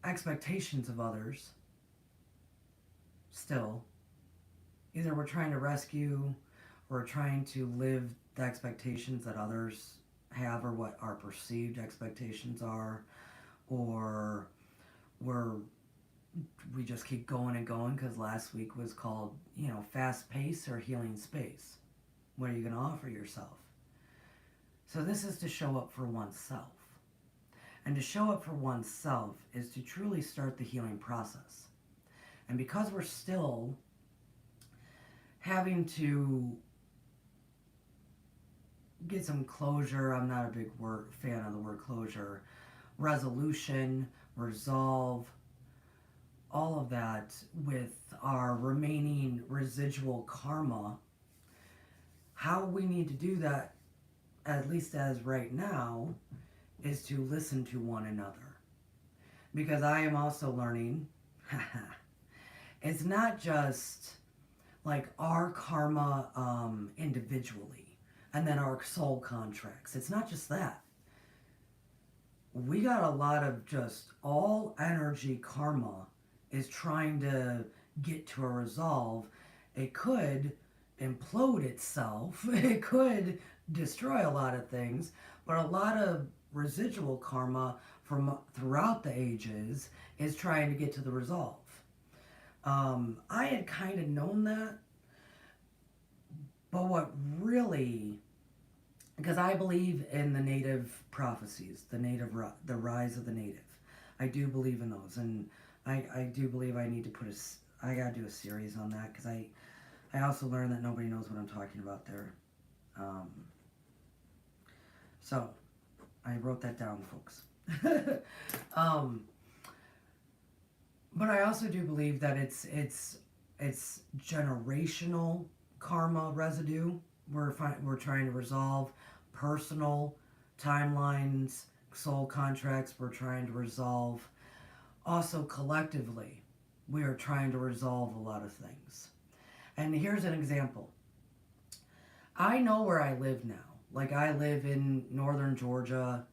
expectations of others still. Either we're trying to rescue or trying to live the expectations that others have, or what our perceived expectations are, or we just keep going and going, because last week was called, you know, fast pace or healing space. What are you going to offer yourself? So this is to show up for oneself. And to show up for oneself is to truly start the healing process. And because we're still having to get some closure, I'm not a big fan of the word closure, resolution, resolve, all of that with our remaining residual karma, how we need to do that, at least as right now, is to listen to one another. Because I am also learning, it's not just like our karma individually, and then our soul contracts. It's not just that. We got a lot of just all energy karma is trying to get to a resolve. It could implode itself. It could destroy a lot of things, but a lot of residual karma from throughout the ages is trying to get to the resolve. I had kind of known that, but what really, because I believe in the native prophecies, the rise of the native. I do believe in those, and I do believe I need to I gotta do a series on that, because I also learned that nobody knows what I'm talking about there. So I wrote that down, folks. But I also do believe that it's generational karma residue. We're trying to resolve personal timelines, soul contracts. We're trying to resolve. Also, collectively, we are trying to resolve a lot of things. And here's an example. I know where I live now. Like, I live in northern Georgia,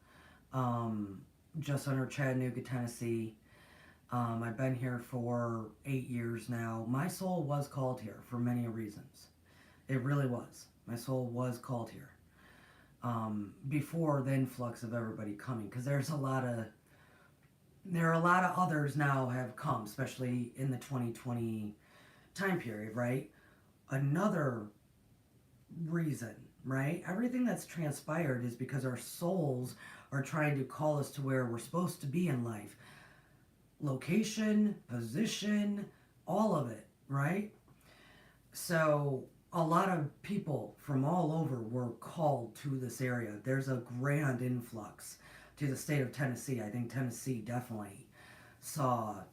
just under Chattanooga, Tennessee. I've been here for 8 years now. My soul was called here for many reasons. It really was. My soul was called here. Before the influx of everybody coming, because there are a lot of others now have come, especially in the 2020 time period, right? Another reason, right? Everything that's transpired is because our souls are trying to call us to where we're supposed to be in life. Location, position, all of it, right? So a lot of people from all over were called to this area. There's a grand influx to the state of Tennessee. I think Tennessee definitely saw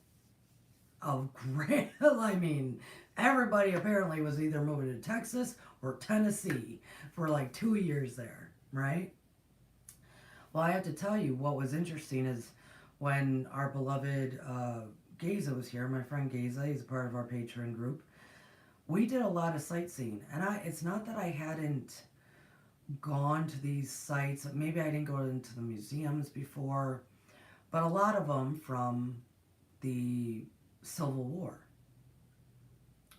a grand, I mean, everybody apparently was either moving to Texas or Tennessee for like 2 years there, right? Well, I have to tell you, what was interesting is when our beloved Geza was here, my friend Geza, he's a part of our Patreon group, we did a lot of sightseeing. And it's not that I hadn't gone to these sites. Maybe I didn't go into the museums before, but a lot of them from the Civil War,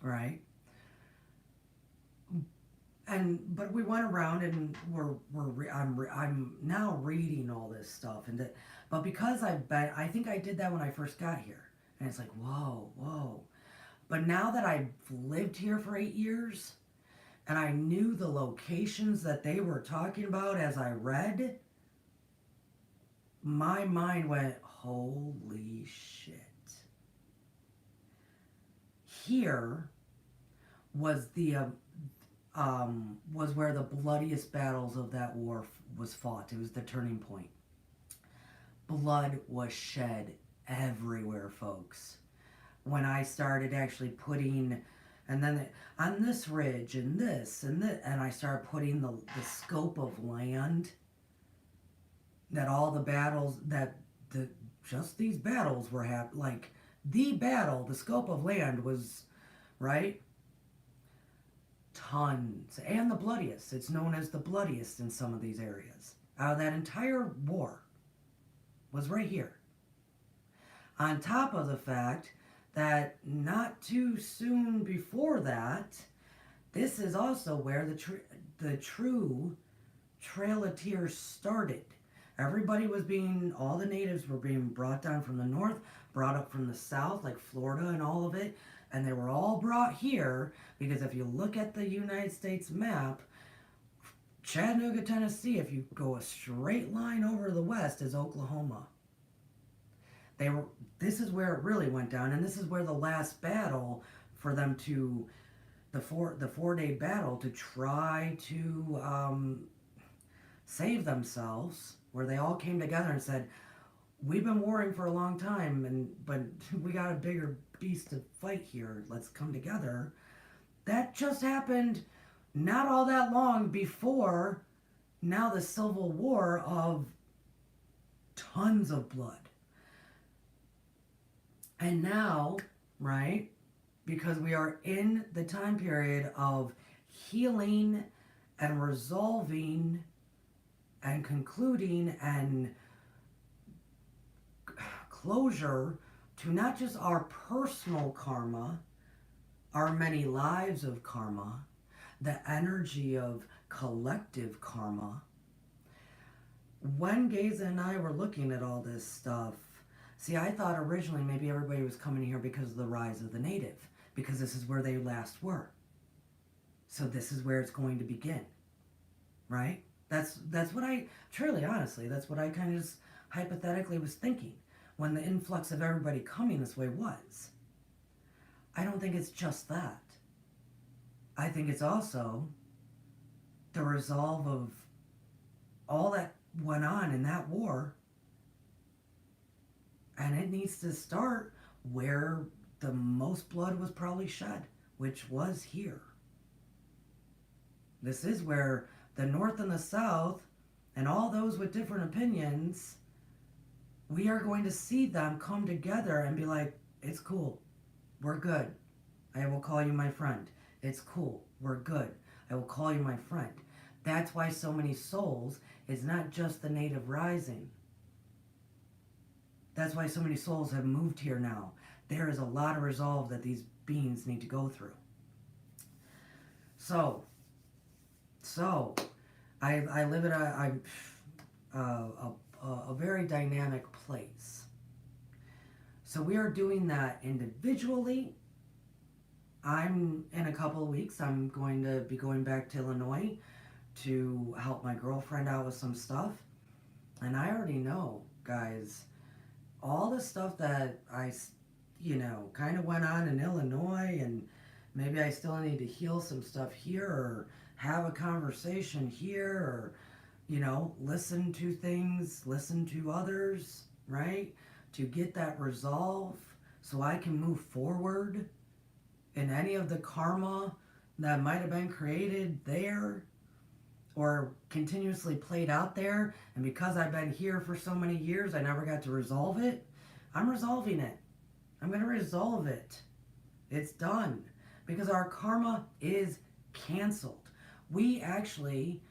right? But we went around and I'm now reading all this stuff, but because I think I did that when I first got here, and it's like whoa. But now that I've lived here for 8 years, and I knew the locations that they were talking about as I read, my mind went, holy shit. Here was was where the bloodiest battles of that war was fought. It was the turning point. Blood was shed everywhere, folks. When I started actually putting, and then on this ridge and this and this, and I started putting the scope of land, that all the battles, that the just these battles were like the battle, the scope of land was, right? Tons. And the bloodiest. It's known as the bloodiest in some of these areas. Out of that entire war was right here. On top of the fact that not too soon before that, this is also where the true Trail of Tears started. Everybody was all the natives were being brought down from the north, brought up from the south, like Florida and all of it, and they were all brought here because if you look at the United States map, Chattanooga, Tennessee, if you go a straight line over to the west, is Oklahoma. This is where it really went down, and this is where the last battle for them to, the 4-day battle to try to save themselves, where they all came together and said, we've been warring for a long time, but we got a bigger beast to fight here. Let's come together. That just happened not all that long before now the Civil War of tons of blood. And now, right, because we are in the time period of healing and resolving and concluding and closure to not just our personal karma, our many lives of karma, the energy of collective karma. When Geza and I were looking at all this stuff, see, I thought originally maybe everybody was coming here because of the rise of the native, because this is where they last were. So this is where it's going to begin, right? That's what I, truly, honestly, that's what I kind of just hypothetically was thinking when the influx of everybody coming this way was. I don't think it's just that. I think it's also the resolve of all that went on in that war, and it needs to start where the most blood was probably shed, which was here. This is where the North and the South, and all those with different opinions, we are going to see them come together and be like, it's cool, we're good, I will call you my friend. It's cool, we're good, I will call you my friend. That's why so many souls is not just the native rising. That's why so many souls have moved here now. There is a lot of resolve that these beings need to go through. So I live in a very dynamic place. So we are doing that individually. I'm, in a couple of weeks, I'm going to be going back to Illinois to help my girlfriend out with some stuff. And I already know, guys, all the stuff that I, kind of went on in Illinois, and maybe I still need to heal some stuff here, or have a conversation here, or, listen to things, listen to others, right? To get that resolve so I can move forward in any of the karma that might have been created there or continuously played out there. And because I've been here for so many years, I never got to resolve it. I'm resolving it. I'm going to resolve it. It's done. Because our karma is canceled. We actually,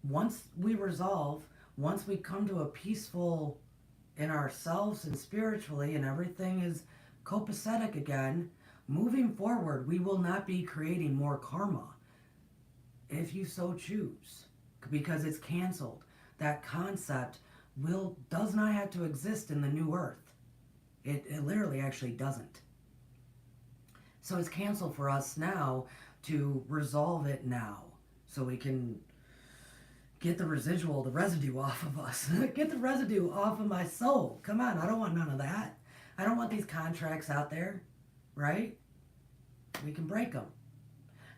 once we resolve, once we come to a peaceful in ourselves and spiritually, and everything is copacetic again, moving forward, we will not be creating more karma, if you so choose, because it's canceled. That concept does not have to exist in the new earth. It literally actually doesn't. So it's canceled for us now to resolve it now, so we can get the residue off of us. Get the residue off of my soul. Come on, I don't want none of that. I don't want these contracts out there, right? We can break them.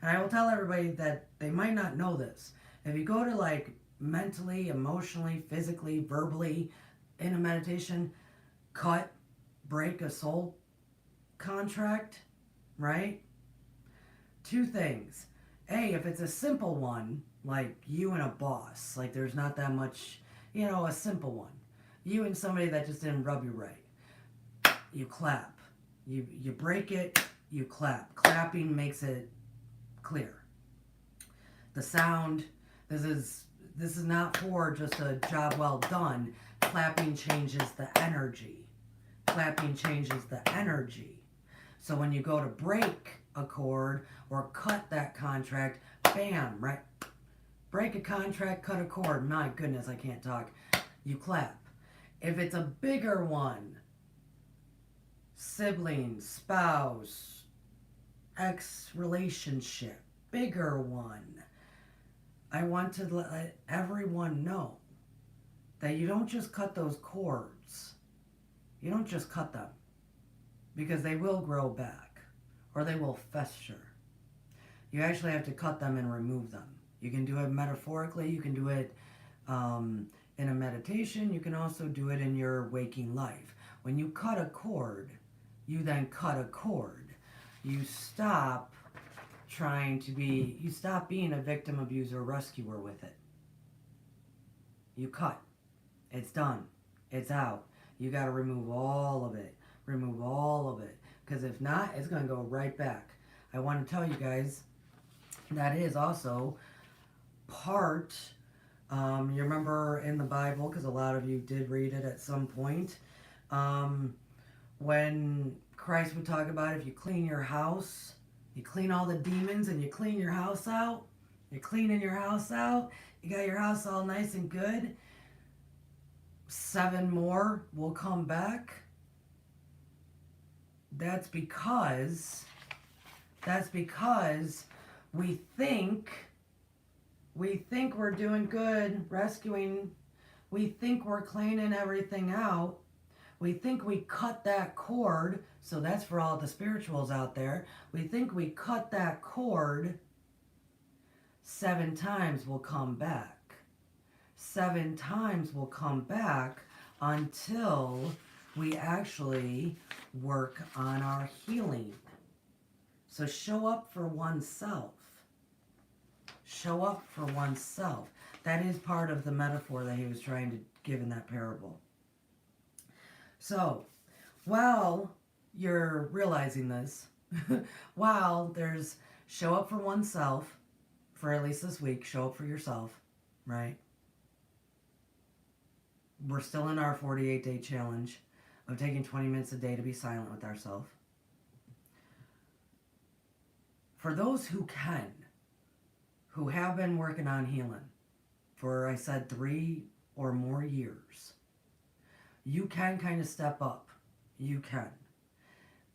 And I will tell everybody that they might not know this. If you go to mentally, emotionally, physically, verbally, in a meditation, cut break a soul contract, right? Two things. A, if it's a simple one, like you and a boss, like there's not that much, a simple one. You and somebody that just didn't rub you right. You clap. You break it, you clap. Clapping makes it clear. The sound, this is not for just a job well done. Clapping changes the energy. Clapping changes the energy. So when you go to break a cord or cut that contract, bam, right? Break a contract, cut a cord. My goodness, I can't talk. You clap. If it's a bigger one, sibling, spouse, ex-relationship, bigger one, I want to let everyone know that you don't just cut those cords. You don't just cut them, because they will grow back or they will fester. You actually have to cut them and remove them. You can do it metaphorically. You can do it in a meditation. You can also do it in your waking life. When you cut a cord, you then cut a cord. You stop you stop being a victim, abuser, rescuer with it. You cut. It's done. It's out. You got to remove all of it. Remove all of it. Because if not, it's going to go right back. I want to tell you guys that is also part, you remember in the Bible, because a lot of you did read it at some point, when Christ would talk about if you clean your house, you clean all the demons and you clean your house out, you're cleaning your house out, you got your house all nice and good, 7 more will come back. That's because we think we're doing good rescuing. We think we're cleaning everything out. We think we cut that cord. So that's for all the spirituals out there. We think we cut that cord. 7 times will come back. 7 times will come back until we actually work on our healing. So show up for oneself. Show up for oneself. That is part of the metaphor that he was trying to give in that parable. So, while you're realizing this, while there's show up for oneself, for at least this week, show up for yourself, right? We're still in our 48-day challenge of taking 20 minutes a day to be silent with ourselves. For those who can, who have been working on healing for, I said, 3 or more years, you can kind of step up. You can.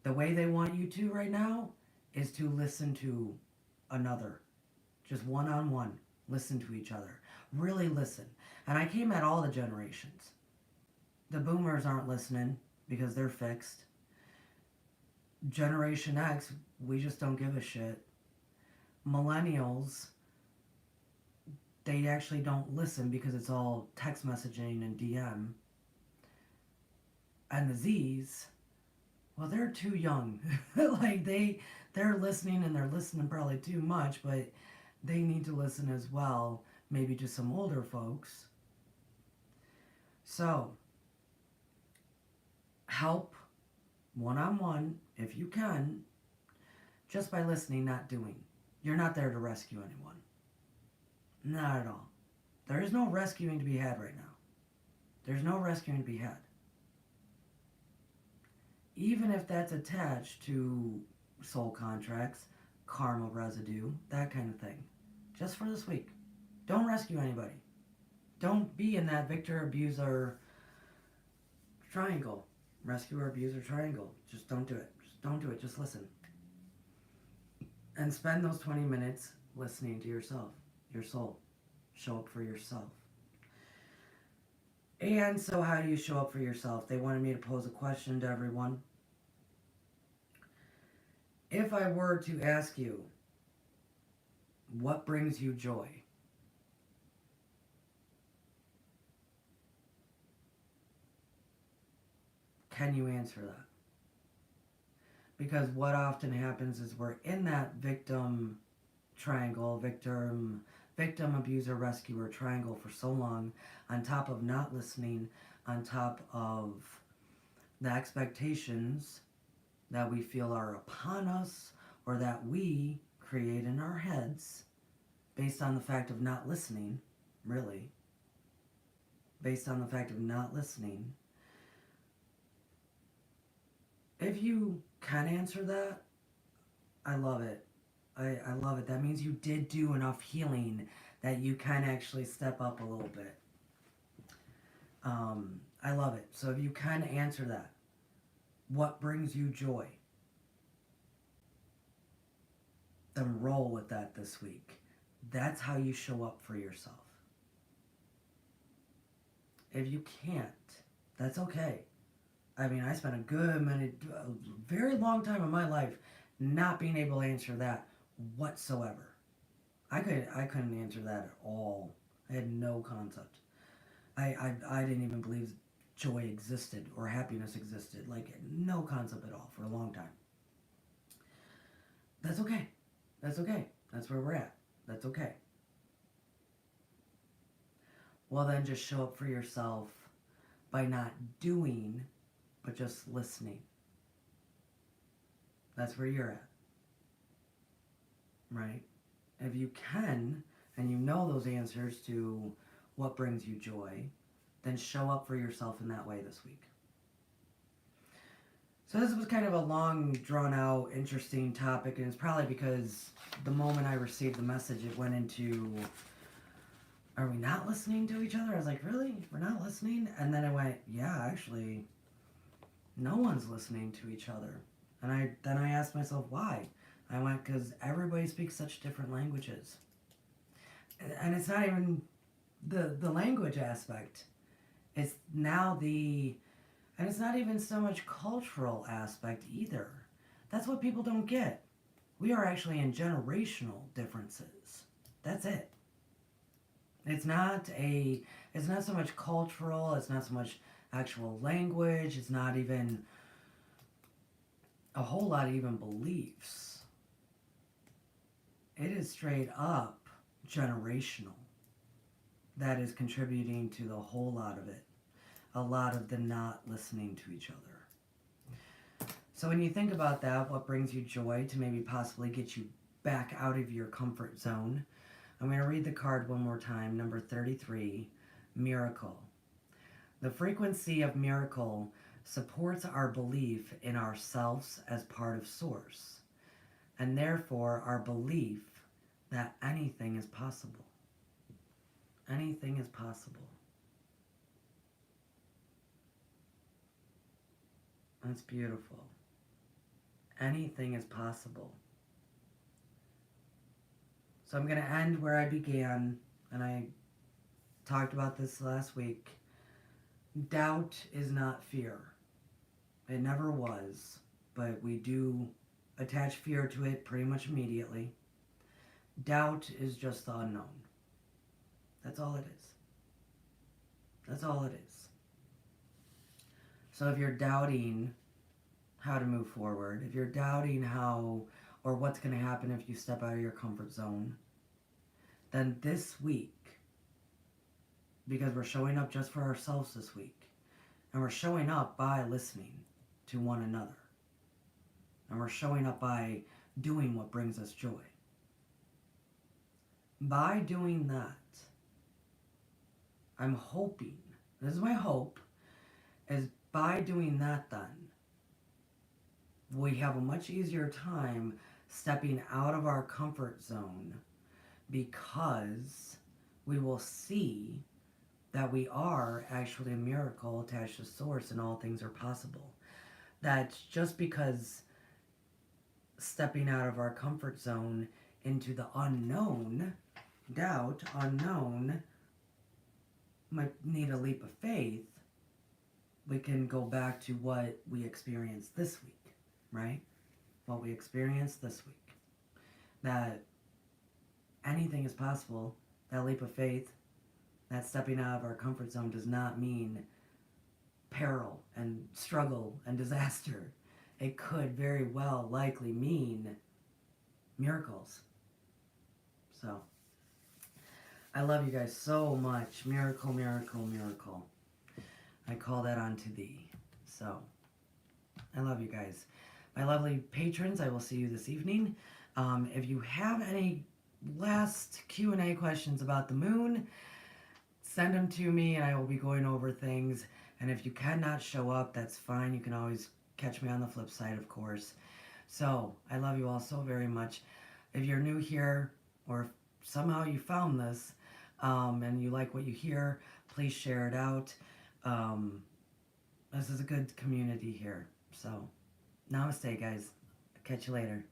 The way they want you to right now is to listen to another. Just one-on-one. Listen to each other. Really listen. And I came at all the generations. The boomers aren't listening because they're fixed. Generation X, we just don't give a shit. Millennials, they actually don't listen because it's all text messaging and DM. And the Z's, well, they're too young. Like they're listening, and they're listening probably too much, but they need to listen as well. Maybe just some older folks. So, help one-on-one if you can, just by listening, not doing. You're not there to rescue anyone. Not at all. There is no rescuing to be had right now. There's no rescuing to be had. Even if that's attached to soul contracts, karma residue, that kind of thing. Just for this week. Don't rescue anybody. Don't be in that victor-abuser triangle. Rescuer-abuser triangle. Just don't do it. Just don't do it. Just listen. And spend those 20 minutes listening to yourself, your soul. Show up for yourself. And so how do you show up for yourself? They wanted me to pose a question to everyone. If I were to ask you, what brings you joy? can you answer that? Because what often happens is we're in that victim triangle, victim, abuser, rescuer triangle for so long, on top of not listening, on top of the expectations that we feel are upon us or that we create in our heads based on the fact of not listening, really. Based on the fact of not listening. If you can answer that, I love it. I love it. That means you did do enough healing that you can actually step up a little bit. I love it. So if you can answer that, what brings you joy? Then roll with that this week. That's how you show up for yourself. If you can't, that's okay. I mean, I spent a very long time in my life not being able to answer that whatsoever. I couldn't answer that at all. I had no concept. I didn't even believe joy existed or happiness existed. Like, no concept at all for a long time. That's okay. That's okay. That's where we're at. That's okay. Well, then just show up for yourself by not doing, but just listening. That's where you're at. Right? If you can, and you know those answers to what brings you joy, then show up for yourself in that way this week. So this was kind of a long, drawn-out, interesting topic, and it's probably because the moment I received the message, it went into, are we not listening to each other? I was like, really? We're not listening? And then it went, yeah, actually, no one's listening to each other. And then I asked myself, why? I went, because everybody speaks such different languages. And it's not even the language aspect. It's now and it's not even so much cultural aspect either. That's what people don't get. We are actually in generational differences. That's it. It's not so much cultural, it's not so much actual language, it's not even a whole lot of even beliefs. It is straight up generational that is contributing to the whole lot of it. A lot of the not listening to each other. So when you think about that, what brings you joy to maybe possibly get you back out of your comfort zone? I'm going to read the card one more time, number 33, Miracle. The frequency of miracle supports our belief in ourselves as part of Source, and therefore our belief that anything is possible. Anything is possible. That's beautiful. Anything is possible. So I'm going to end where I began, and I talked about this last week. Doubt is not fear. It never was, but we do attach fear to it pretty much immediately. Doubt is just the unknown. That's all it is. That's all it is. So if you're doubting how to move forward, if you're doubting how or what's going to happen if you step out of your comfort zone, then this week, because we're showing up just for ourselves this week, and we're showing up by listening to one another, and we're showing up by doing what brings us joy. By doing that, I'm hoping, this is my hope, is by doing that then, we have a much easier time stepping out of our comfort zone, because we will see that we are actually a miracle attached to Source and all things are possible. That just because stepping out of our comfort zone into the unknown, doubt, unknown, might need a leap of faith, we can go back to what we experienced this week, right? What we experienced this week. That anything is possible. That leap of faith, that stepping out of our comfort zone does not mean peril and struggle and disaster, it could very well likely mean miracles. So, I love you guys so much. Miracle, miracle, miracle. I call that unto thee. So, I love you guys. My lovely patrons, I will see you this evening. If you have any last Q&A questions about the moon, send them to me and I will be going over things. And if you cannot show up, that's fine. You can always catch me on the flip side, of course. So, I love you all so very much. If you're new here, or if somehow you found this, and you like what you hear, please share it out. This is a good community here. So, namaste, guys. Catch you later.